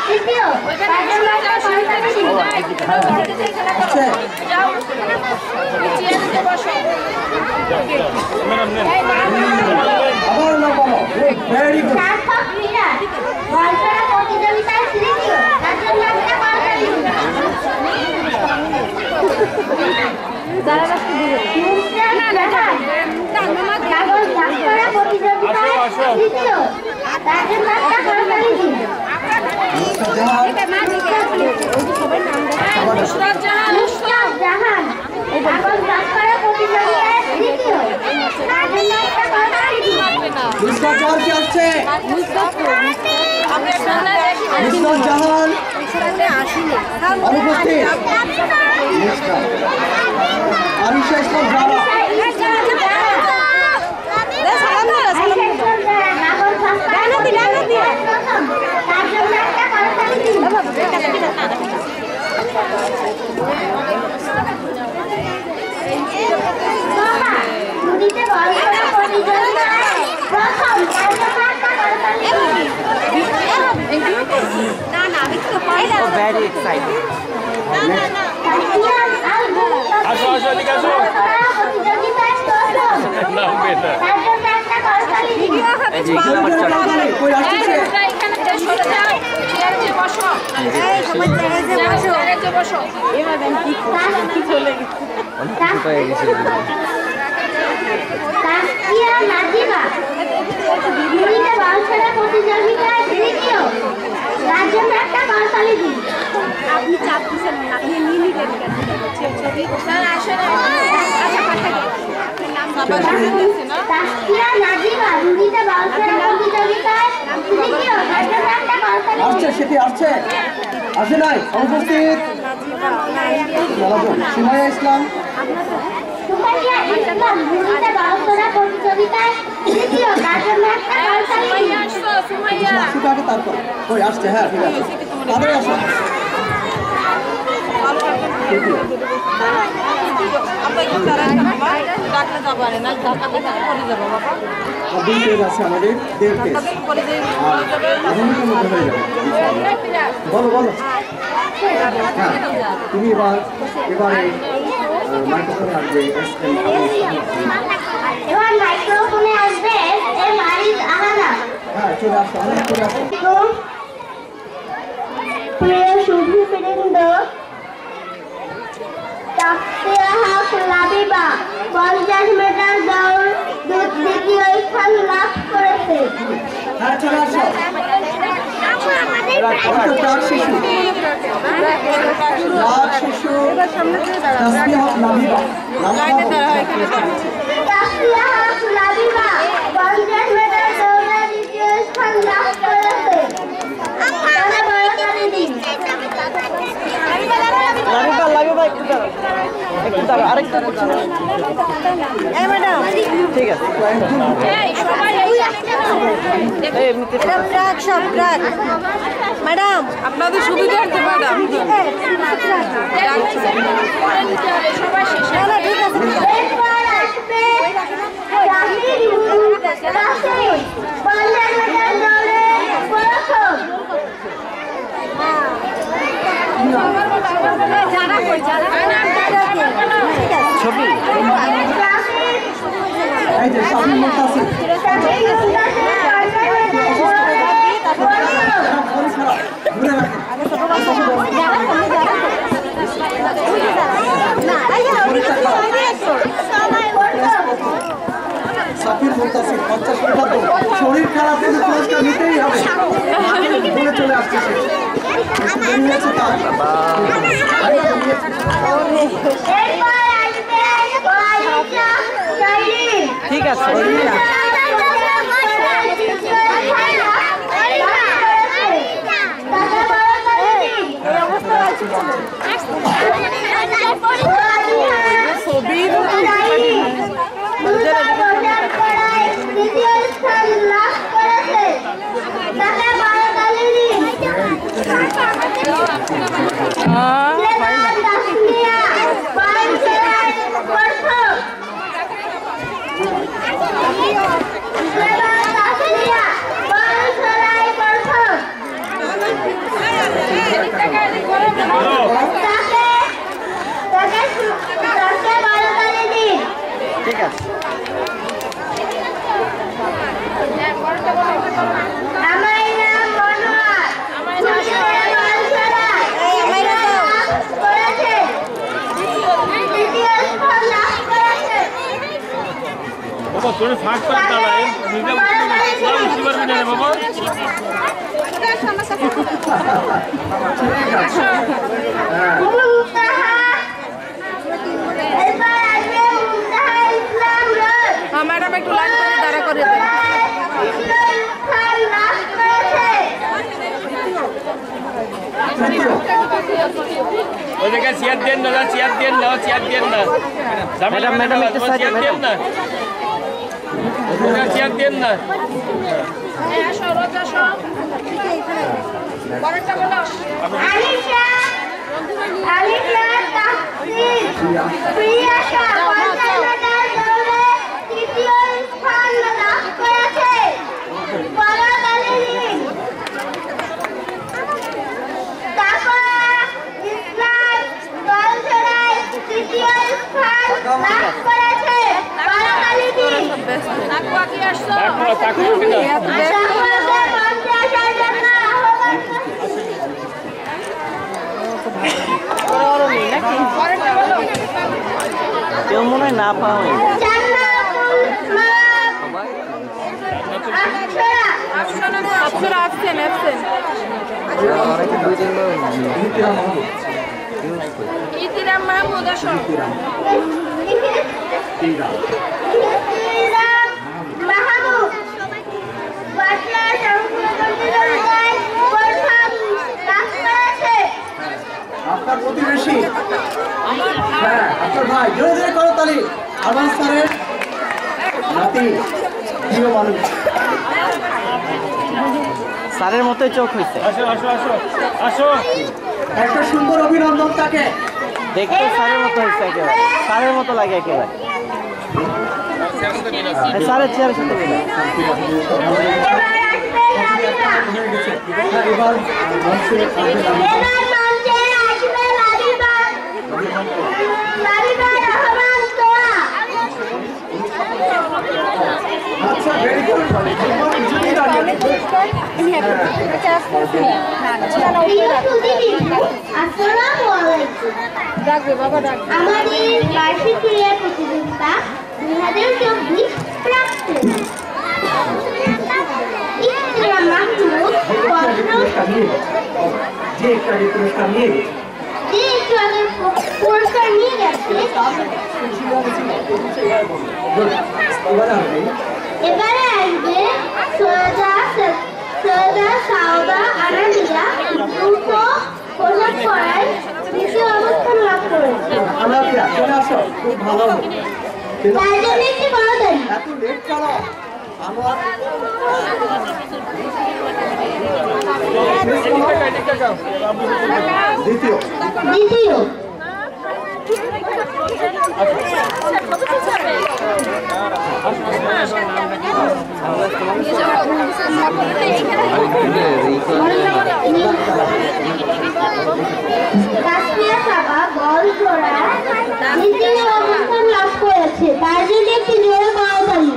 তৃতীয়, তার জন্য একটা করতালি দিন। আসছে? আবার না বলো। Very good. সার্থক ক্রীড়া গল্পের প্রতিযোগিতায় তৃতীয়, তার জন্য একটা করতালি দিন। কাগজ ভাগ করা প্রতিযোগিতায় তৃতীয়, তার জন্য একটা করতালি দিন। নুসরাত জাহান কাগজ ভাগ করা প্রতিযোগিতায় তৃতীয়, তার জন্য একটা করতালি দিন। নুসরাত জাহান কি আসছে? নুসরাত জাহান অনুপস্থিত। আরিশা ইসলাম জাহান। তার জন্য একটা করতালি দিন। নদীতে বল করা প্রতিযোগিতায় প্রথম, তার জন্য একটা করতালি দিন। very excited. তাসকিয়ান আল প্রতিযোগিতায় প্রথম, তার জন্য একটা করতালি দিন। কই আসছে? তাসকিয়া নাজিবা নদীতে বল ছোড়া প্রতিযোগিতায় তৃতীয়, তার জন্য একটা করতালি দিন। আপনি চাপ দিচ্ছেন না, আপনি নিয়ে নিলেন ছবি স্যার আসলে তাসকিয়া নাজিবা নদীতে বল ছোড়া প্রতিযোগিতায় তৃতীয়, তার জন্য একটা করতালি আসছে, দিন। সে কি আসছে? আসে নাই? অনুপস্থিত। সুমাইয়া ইসলাম। সুমাইয়া ইসলাম নদীতে বল ছোড়া প্রতিযোগিতায় তৃতীয়, তার জন্য একটা করতালি দিন। আসুক আগে তারপর। কই আসছে? হ্যাঁ, ঠিক আছে। তাদের আসো। দুই পেজ আছে আমাদের, 1.5 পেজ। আধুনিকের মধ্যে হয়ে যাবে। বলো বলো। হ্যাঁ, তুমি এবারে মাইক্রোফোনে আসবে। এবার মাইক্রোফোনে আসবে এম আরিফ আহানা। হ্যাঁ, চলে আসো, আমরা চলে আসো। প্রিয় সুধীবৃন্দ, তাসকিয়া লাবিবা 50 মিটার দৌড় দ্বিতীয় স্থান লাভ করেছে। হ্যাঁ, চলে আসো। প্রাক শিশু তাসকিয়া লাবিবা। তাসকিয়া লাবিবা 50 মিটার দৌড়ে দ্বিতীয় স্থান লাভ করেছে। তাহলে বড়তালি দিন। ঠিক আছে। ম্যাডাম আপনাদের সুবিধার্থে ম্যাডাম সবাই শেষে এরপর আসবে জাহিরুল কাসিম 50 মিটার দৌড়ে প্রথম। ছবি এই যে শাফিন মুতাসির। ঘুরে রাখেন। শাফিন মুতাসির 50 মিটার দৌড়। শরীর খারাপ কিন্তু পুরস্কার নিতেই হবে। ঘুরে চলে আসছে সে। একটু দেরি হয়েছে তার। এরপর আসবে ওয়াইজা শাইরিন। ঠিক আছে। তাকে বড় করে দিন। ঠিক আছে। বাবা তোরে ফাঁক করে দাঁড়ায় নিজে বুঝতে পারবি না বাবা। ম্যাডাম একটু লাইন করে দাঁড়া করে দেন। ওই জায়গায় চেয়ার দেন না, চেয়ার দেন না, চেয়ার দেন না। ম্যাডাম ম্যাডাম একটু সাইডে চেয়ার দেন না, চেয়ার দেন না। কেউ মনে হয় না পাও। ইতিরাম মাহমুদ আসো। আপনার প্রতিবেশী, হ্যাঁ আপনার ভাই, জোরে জোরে করো তালি। আরমান স্যারের নাতি, প্রিয় মানুষ। স্যারের মতোই চোখ হয়েছে। আসো আসো আসো আসো। একটা সুন্দর অভিনন্দন তাকে। দেখতে স্যারের মতো হয়েছে একেবারে, স্যারের মতো লাগে একেবারে। স্যারের চেয়ারের সাথে মিলে। এবার মঞ্চে আচ্ছা, ভেরি গুড। আমাদের বার্ষিক ক্রীড়া প্রতিযোগিতা 2024 প্রাপ্ত ইকরাম মাহমুদ পুরস্কার নিয়ে গেছে। এবারে আসবে সৈয়দা সাউদা আনামিয়া, দুটো পোশাক পরায় দ্বিতীয় অবস্থান লাভ করেছে। চলে আসো, খুব ভালো। তার জন্য একটি বড় তালি। এত লেট করো। দ্বিতীয় তাসফিয়া সাবা বল জোড়ায় দ্বিতীয় অবস্থান লাভ করেছে। তার জন্য একটি জোরে করতালি।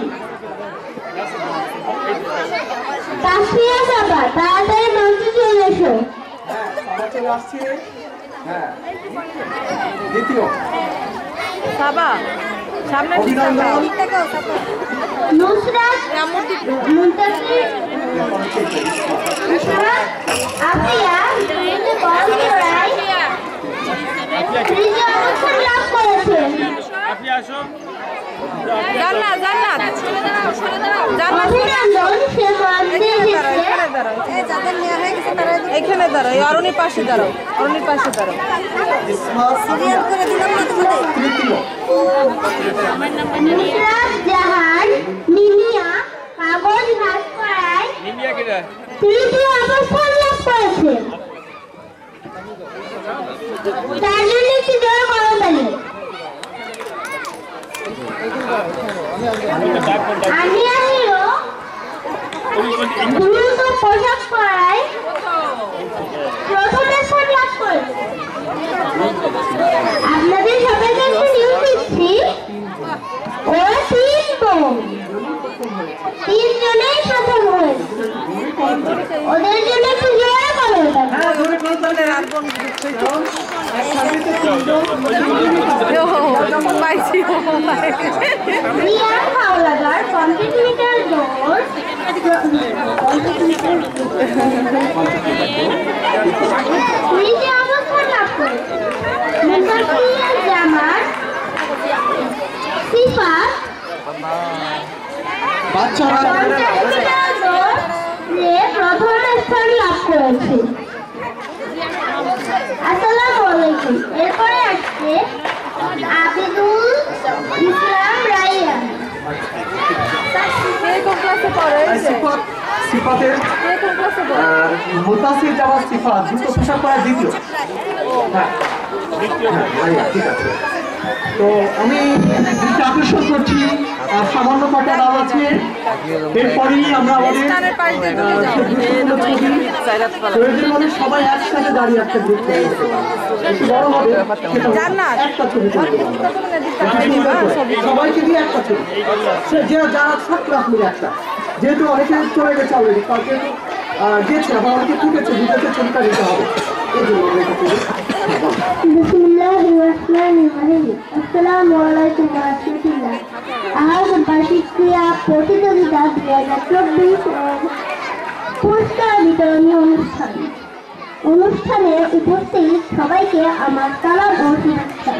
তাসফিয়া সাবা তাড়াতাড়ি মঞ্চে চলে এসো। চলে আসছি। হ্যাঁ, দ্বিতীয় সাবা সামনে নুসরাত মুন্তাসির আফিয়া বল জোড়ায় তৃতীয় অবস্থান লাভ করেছে। আপনি আসো। জান্নাত জান্নাত অভিনন্দন, সে মঞ্চে এসেছে। এখানে দাঁড়াও, এই অরণির পাশে দাঁড়াও, অরণির পাশে দাঁড়াও। নুসরাত জাহান নিমিয়া কাগজ ভাগ করায় নিমিয়া কিরা তৃতীয় অবস্থান লাভ করেছে। তার জন্য একটু জোরে করতালি। আমি আমিও দ্রুত পোশাক পরায় প্রথম স্থান লাভ করেছি। আপনাদের সবাইকে একটু নিউজ দিচ্ছি, ওরা তিনজনেই প্রথম হয়েছে। ওদের জন্য একটু জোরে করো। রিয়ান হাওলাদার 50 মিটার দৌড় তৃতীয় অবস্থান লাভ করেছে। মুসাফির জামান সিফাত বাচ্চারা 50 মিটার দৌড়ে প্রথম স্থান লাভ করেছে। আসসালামু আলাইকুম। এরপরে আসছে আবিদুল ইসলাম রাইয়ান। সিফাতের মুতাসির জামান সিফাত জুতো পোশাক পরা দ্বিতীয়। হ্যাঁ ঠিক আছে। তো আমি দৃষ্টি আকর্ষণ করছি, সামান্য কটা নাম আছে। এরপরেই আমরা আমাদের প্রয়োজন হলে সবাই একসাথে দাঁড়িয়ে একটা গ্রুপ একটু বড় হবে, একটা ছবি সবাইকে দিয়ে একটা ছবি, যারা সব ক্লাস মিলে একটা, যেহেতু অনেকে চলে গেছে অলরেডি, কালকে গিয়েছে আবার অনেকে ঠুকেছে, বিদেশে ছবিটা নিতে হবে। এই জন্য বিসমিল্লাহির রহমানির রহিম। আসসালামু আলাইকুম ওয়া রাহমাতুল্লাহ। আজ বার্ষিক ক্রীড়া প্রতিযোগিতা 2024 পুরস্কার বিতরণী অনুষ্ঠানে উপস্থিত সবাইকে আমার সালাম ও শুভেচ্ছা।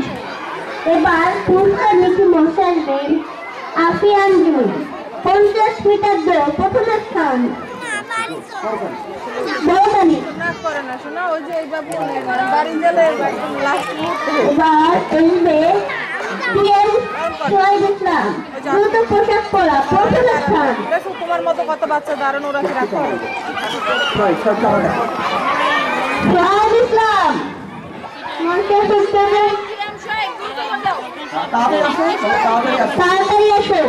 এবার পুরস্কার নীতি মঞ্চে আসবেন আফিয়ান জুন। 50 মিটার দৌড় প্রথম স্থান। এবার আসবে শহীদ ইসলাম দ্রুত পোশাক পরা প্রথম স্থান। তোমার মতো কত বাচ্চা দারুণ ওরা কি রাখো। শহীদ ইসলাম মঞ্চে তাড়াতাড়ি আসো।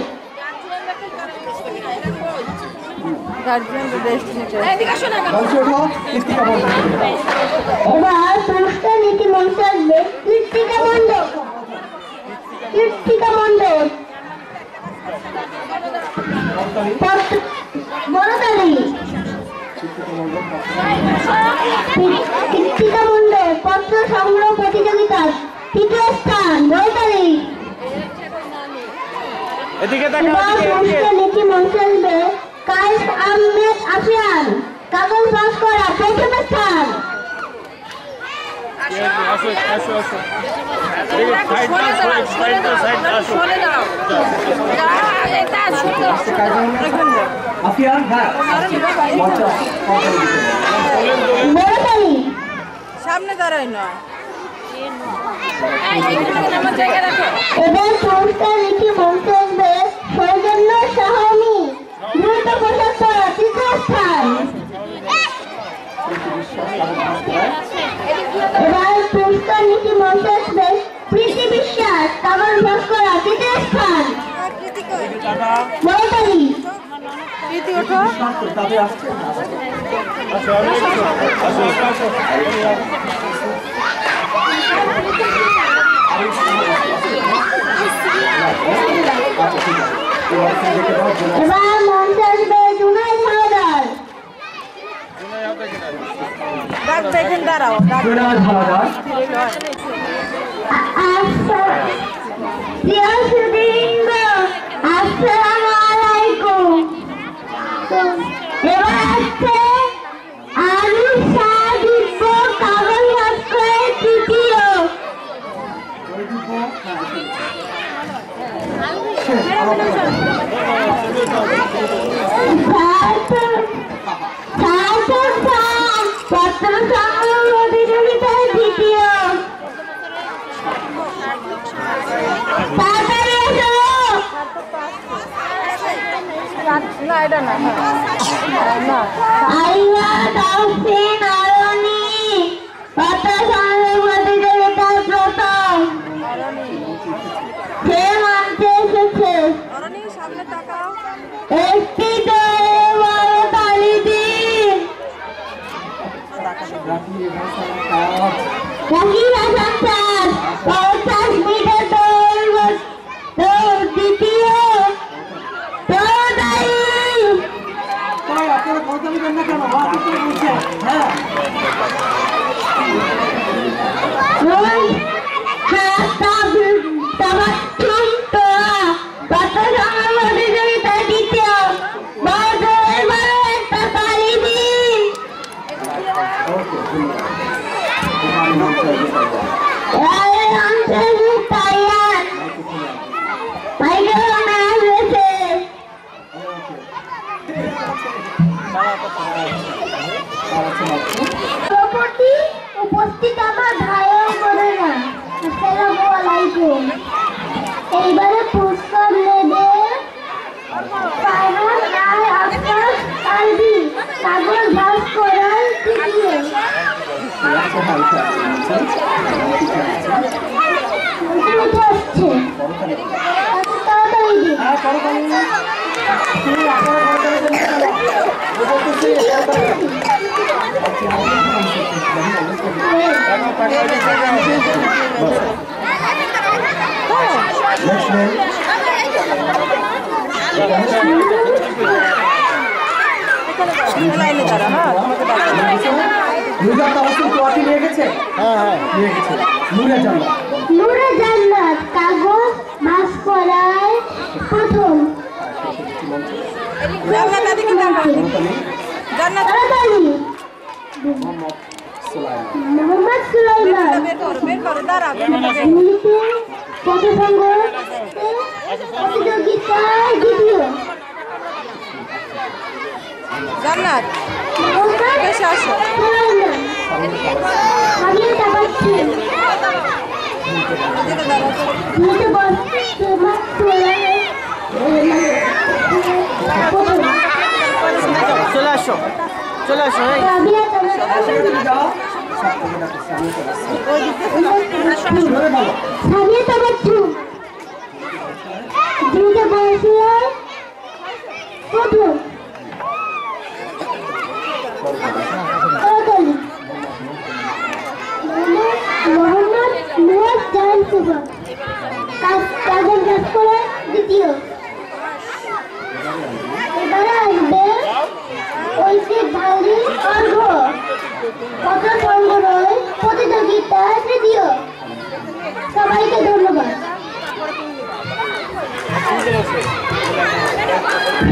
এবার পুরস্কার নীতি মঞ্চে আসবে কৃত্তিকা মণ্ডল। বড়তালি কৃত্তিকা মণ্ডল পত্র সংগ্রহ প্রতিযোগিতা তৃতীয় স্থান। বড়তালি। পুরস্কার নীতি মঞ্চে আসবে কায়েস আহমেদ আফিয়ান। কাগজ পাস করা প্রথম স্থান। সামনে দাঁড়াই না। এবার পুরস্কার নীতি মঞ্চে আসবে সৌজন্য সাহানি। দ্রুত পোশাক পরা তৃতীয় স্থান। এবার পুরস্কার নীতি মঞ্চে আসবে প্রীতি বিশ্বাস। কাগজ পাস করা তৃতীয় স্থান। বড়তালি। এবার মঞ্চে আসবে জুনাইদ হাওলাদার। দাঁড়াও আসসালামু আলাইকুম। এবার আসছে আরুষা দিব্য। কাগজ পাস করে তৃতীয়। পত্র সংগ্রহ প্রতিযোগিতায় দ্বিতীয়। তাড়াতাড়ি এসো। না এটা না আইয়া তাহসিন আরনি পত্র সংগ্রহ প্রতিযোগিতায় প্রথম সে মানতে এসেছে। একটি দলে বড় তালি দিন। রাকিব হাসান স্যার 50 মিটার দৌড় দ্বিতীয় দৌড়াই। প্রতিযোগিতায় দ্বিতীয় বড় একটা তালি দিন। উপস্থিত আমার ভাই ও বোনেরা, আসসালামু আলাইকুম। এইবারে পুরস্কার নেবে ফারহান আর আফসাস আলবি কাগজ ভাস করার তৃতীয়। নূরে জান্নাত কাগজ ভাস করায় প্রথম। মোহাম্মদ সুলাইমান প্রতিযোগিতায় দ্বিতীয়। জান্নাত চলে আসো চলে আসো। দ্বিতীয়। এবারে আসবে ঐতিহ্যবাহী অর্ঘ পথ সংগ্রহ প্রতিযোগিতা তৃতীয়। সবাইকে ধন্যবাদ।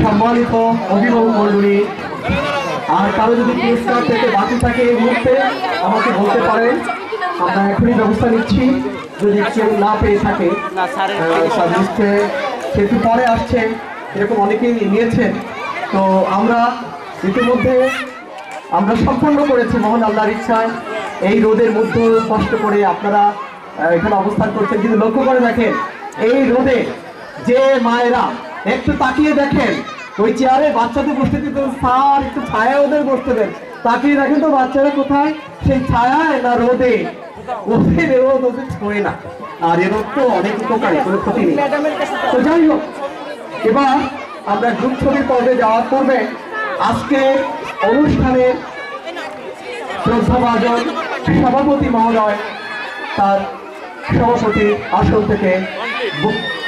সম্মানিত অভিভাবক মণ্ডলী, আর কারো যদি পুরস্কার পেতে বাকি থাকে এই মুহূর্তে আমাকে বলতে পারেন, আমরা এখনই ব্যবস্থা নিচ্ছি। যদি কেউ না পেয়ে থাকে লিস্টে সেটু পরে আসছে, এরকম অনেকেই নিয়েছেন। তো আমরা ইতিমধ্যে আমরা সম্পন্ন করেছি মহান আল্লাহর ইচ্ছায়। এই রোদের মধ্যে কষ্ট করে আপনারা এখানে অবস্থান করছেন, কিন্তু লক্ষ্য করে দেখেন এই রোদে যে মায়েরা একটু তাকিয়ে দেখেন ওই চেয়ারে বাচ্চাদের বসতে দিতেন, স্যার একটু ছায়া ওদের বসতে দেন, তাকিয়ে দেখেন তো বাচ্চারা কোথায়, সেই ছায়ায় না রোদে। ওদের রোদ ওদের ছোঁয় না, আর এর রোদ তো অনেক উপকারী, কোনো ক্ষতি নেই। তো যাই হোক, এবার আমরা গ্রুপ ছবির পর্বে যাওয়ার পূর্বে আজকে অনুষ্ঠানের শ্রদ্ধাভাজন সভাপতি মহোদয় তার সভাপতি আসন থেকে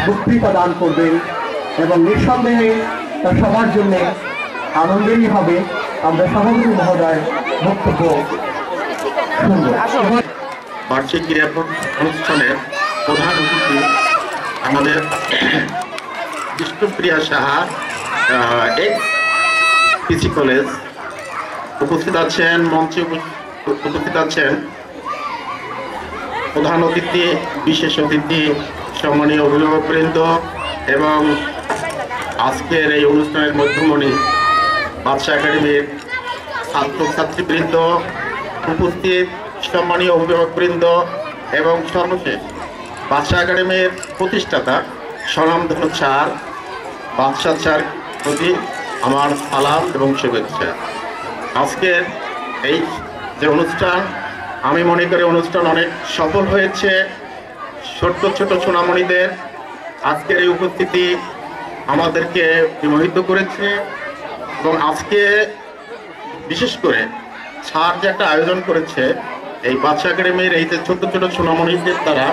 বক্তৃতা দান করবেন এবং নিঃসন্দেহে তা সবার জন্য আনন্দেরই হবে। আমরা সভাপতি মহোদয় বক্তব্য শুনব। বার্ষিক ক্রীড়া অনুষ্ঠানের প্রধান অতিথি আমাদের বিষ্ণুপ্রিয়া সাহা, পিসি কলেজ। উপস্থিত আছেন মঞ্চে উপস্থিত আছেন প্রধান অতিথি, বিশেষ অতিথি, সম্মানীয় অভিভাবকবৃন্দ এবং আজকের এই অনুষ্ঠানের মধ্যমণি বাদশা একাডেমির ছাত্রছাত্রীবৃন্দ, উপস্থিত সম্মানীয় অভিভাবকবৃন্দ এবং সর্বশেষ বাদশা একাডেমির প্রতিষ্ঠাতা স্বনামধন্য স্যার বাদশাহ স্যার প্রতি আমার সালাম এবং শুভেচ্ছা। আজকের এই যে অনুষ্ঠান আমি মনে করি অনুষ্ঠান অনেক সফল হয়েছে। ছোট্ট ছোট সোনামণিদের আজকের এই উপস্থিতি আমাদেরকে বিমোহিত করেছে এবং আজকে বিশেষ করে স্যার যে একটা আয়োজন করেছে এই বাদশা একাডেমির এই যে ছোট্ট ছোট সোনামণিদের দ্বারা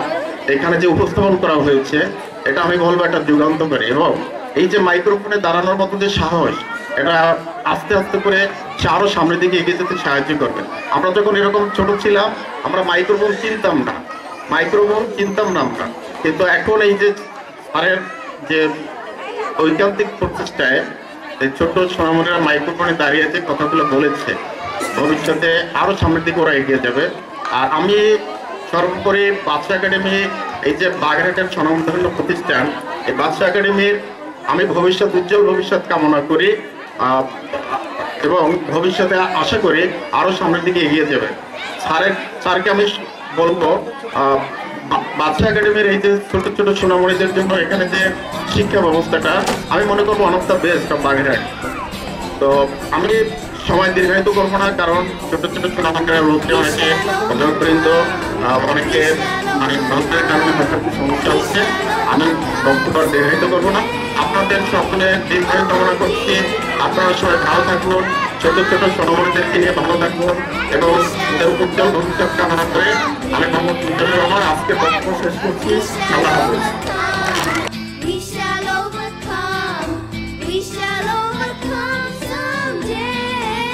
এখানে যে উপস্থাপন করা হয়েছে, এটা আমি বলবো একটা যুগান্তকারী। এবং এই যে মাইক্রোফোনে দাঁড়ানোর মতো যে সাহস, এটা আস্তে আস্তে করে সে আরো সামনের দিকে এগিয়ে যেতে সাহায্য করবে। আমরা যখন এরকম ছোট ছিলাম আমরা মাইক্রোফোন চিনতাম না আমরা, কিন্তু এখন এই যে স্যারের যে ঐকান্তিক প্রচেষ্টায় এই ছোট সোনামণিরা মাইক্রোফোনে দাঁড়িয়ে যে কথাগুলো বলেছে, ভবিষ্যতে আরো সামনের দিকে ওরা এগিয়ে যাবে। আর আমি সর্বোপরি বাদশা একাডেমি, এই যে বাগেরহাটের স্বনামধন্য প্রতিষ্ঠান, এই বাদশা একাডেমির আমি উজ্জ্বল ভবিষ্যৎ কামনা করি এবং ভবিষ্যতে আশা করি আরো সামনের দিকে এগিয়ে যাবে। স্যারকে আমি বলবো বাদশা একাডেমির এই যে ছোট ছোট সোনামণিদের জন্য এখানে যে শিক্ষা ব্যবস্থাটা আমি মনে করবো one of the best of Bagerhat. তো আমি সময় দীর্ঘায়িত করবো না, কারণ ছোট ছোট সোনামণিরা রোগে অনেকে অভিভাবকবৃন্দ অনেকে মানে রোগের কারণে হয়তো সমস্যা হচ্ছে। আমি বক্তব্য দীর্ঘায়িত করবো না, আপনাদের সকলের দীর্ঘায়ু কামনা করছি। আপনারা সবাই ভালো থাকুন, ছোট ছোট সোনামণিদেরকে নিয়ে ভালো থাকুন এবং উজ্জ্বল ভবিষ্যৎ কামনা করে আমি মোহাম্মদ মুজিবুর রহমান আজকে বক্তব্য শেষ করছি। আল্লাহ হাফেজ। We shall overcome. We shall overcome someday.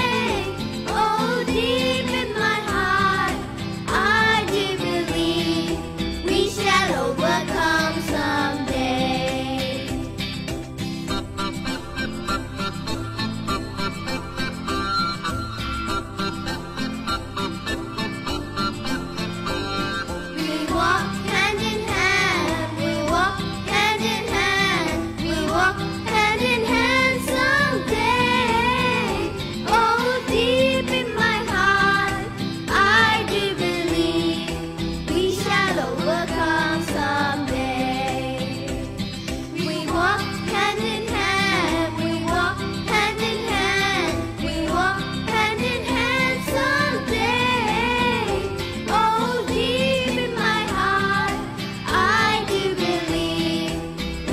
Oh, deep in my heart, I do believe we shall overcome someday. We walk hand in hand. We walk hand in hand. We walk hand in hand someday. Oh, deep in my heart, I do believe we shall overcome someday. We walk hand in hand. We walk hand in hand. We walk hand in hand someday. Oh, deep in my heart, I do believe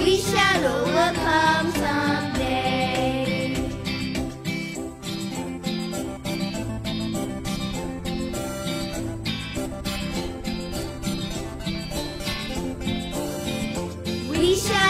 we shall overcome someday. We shall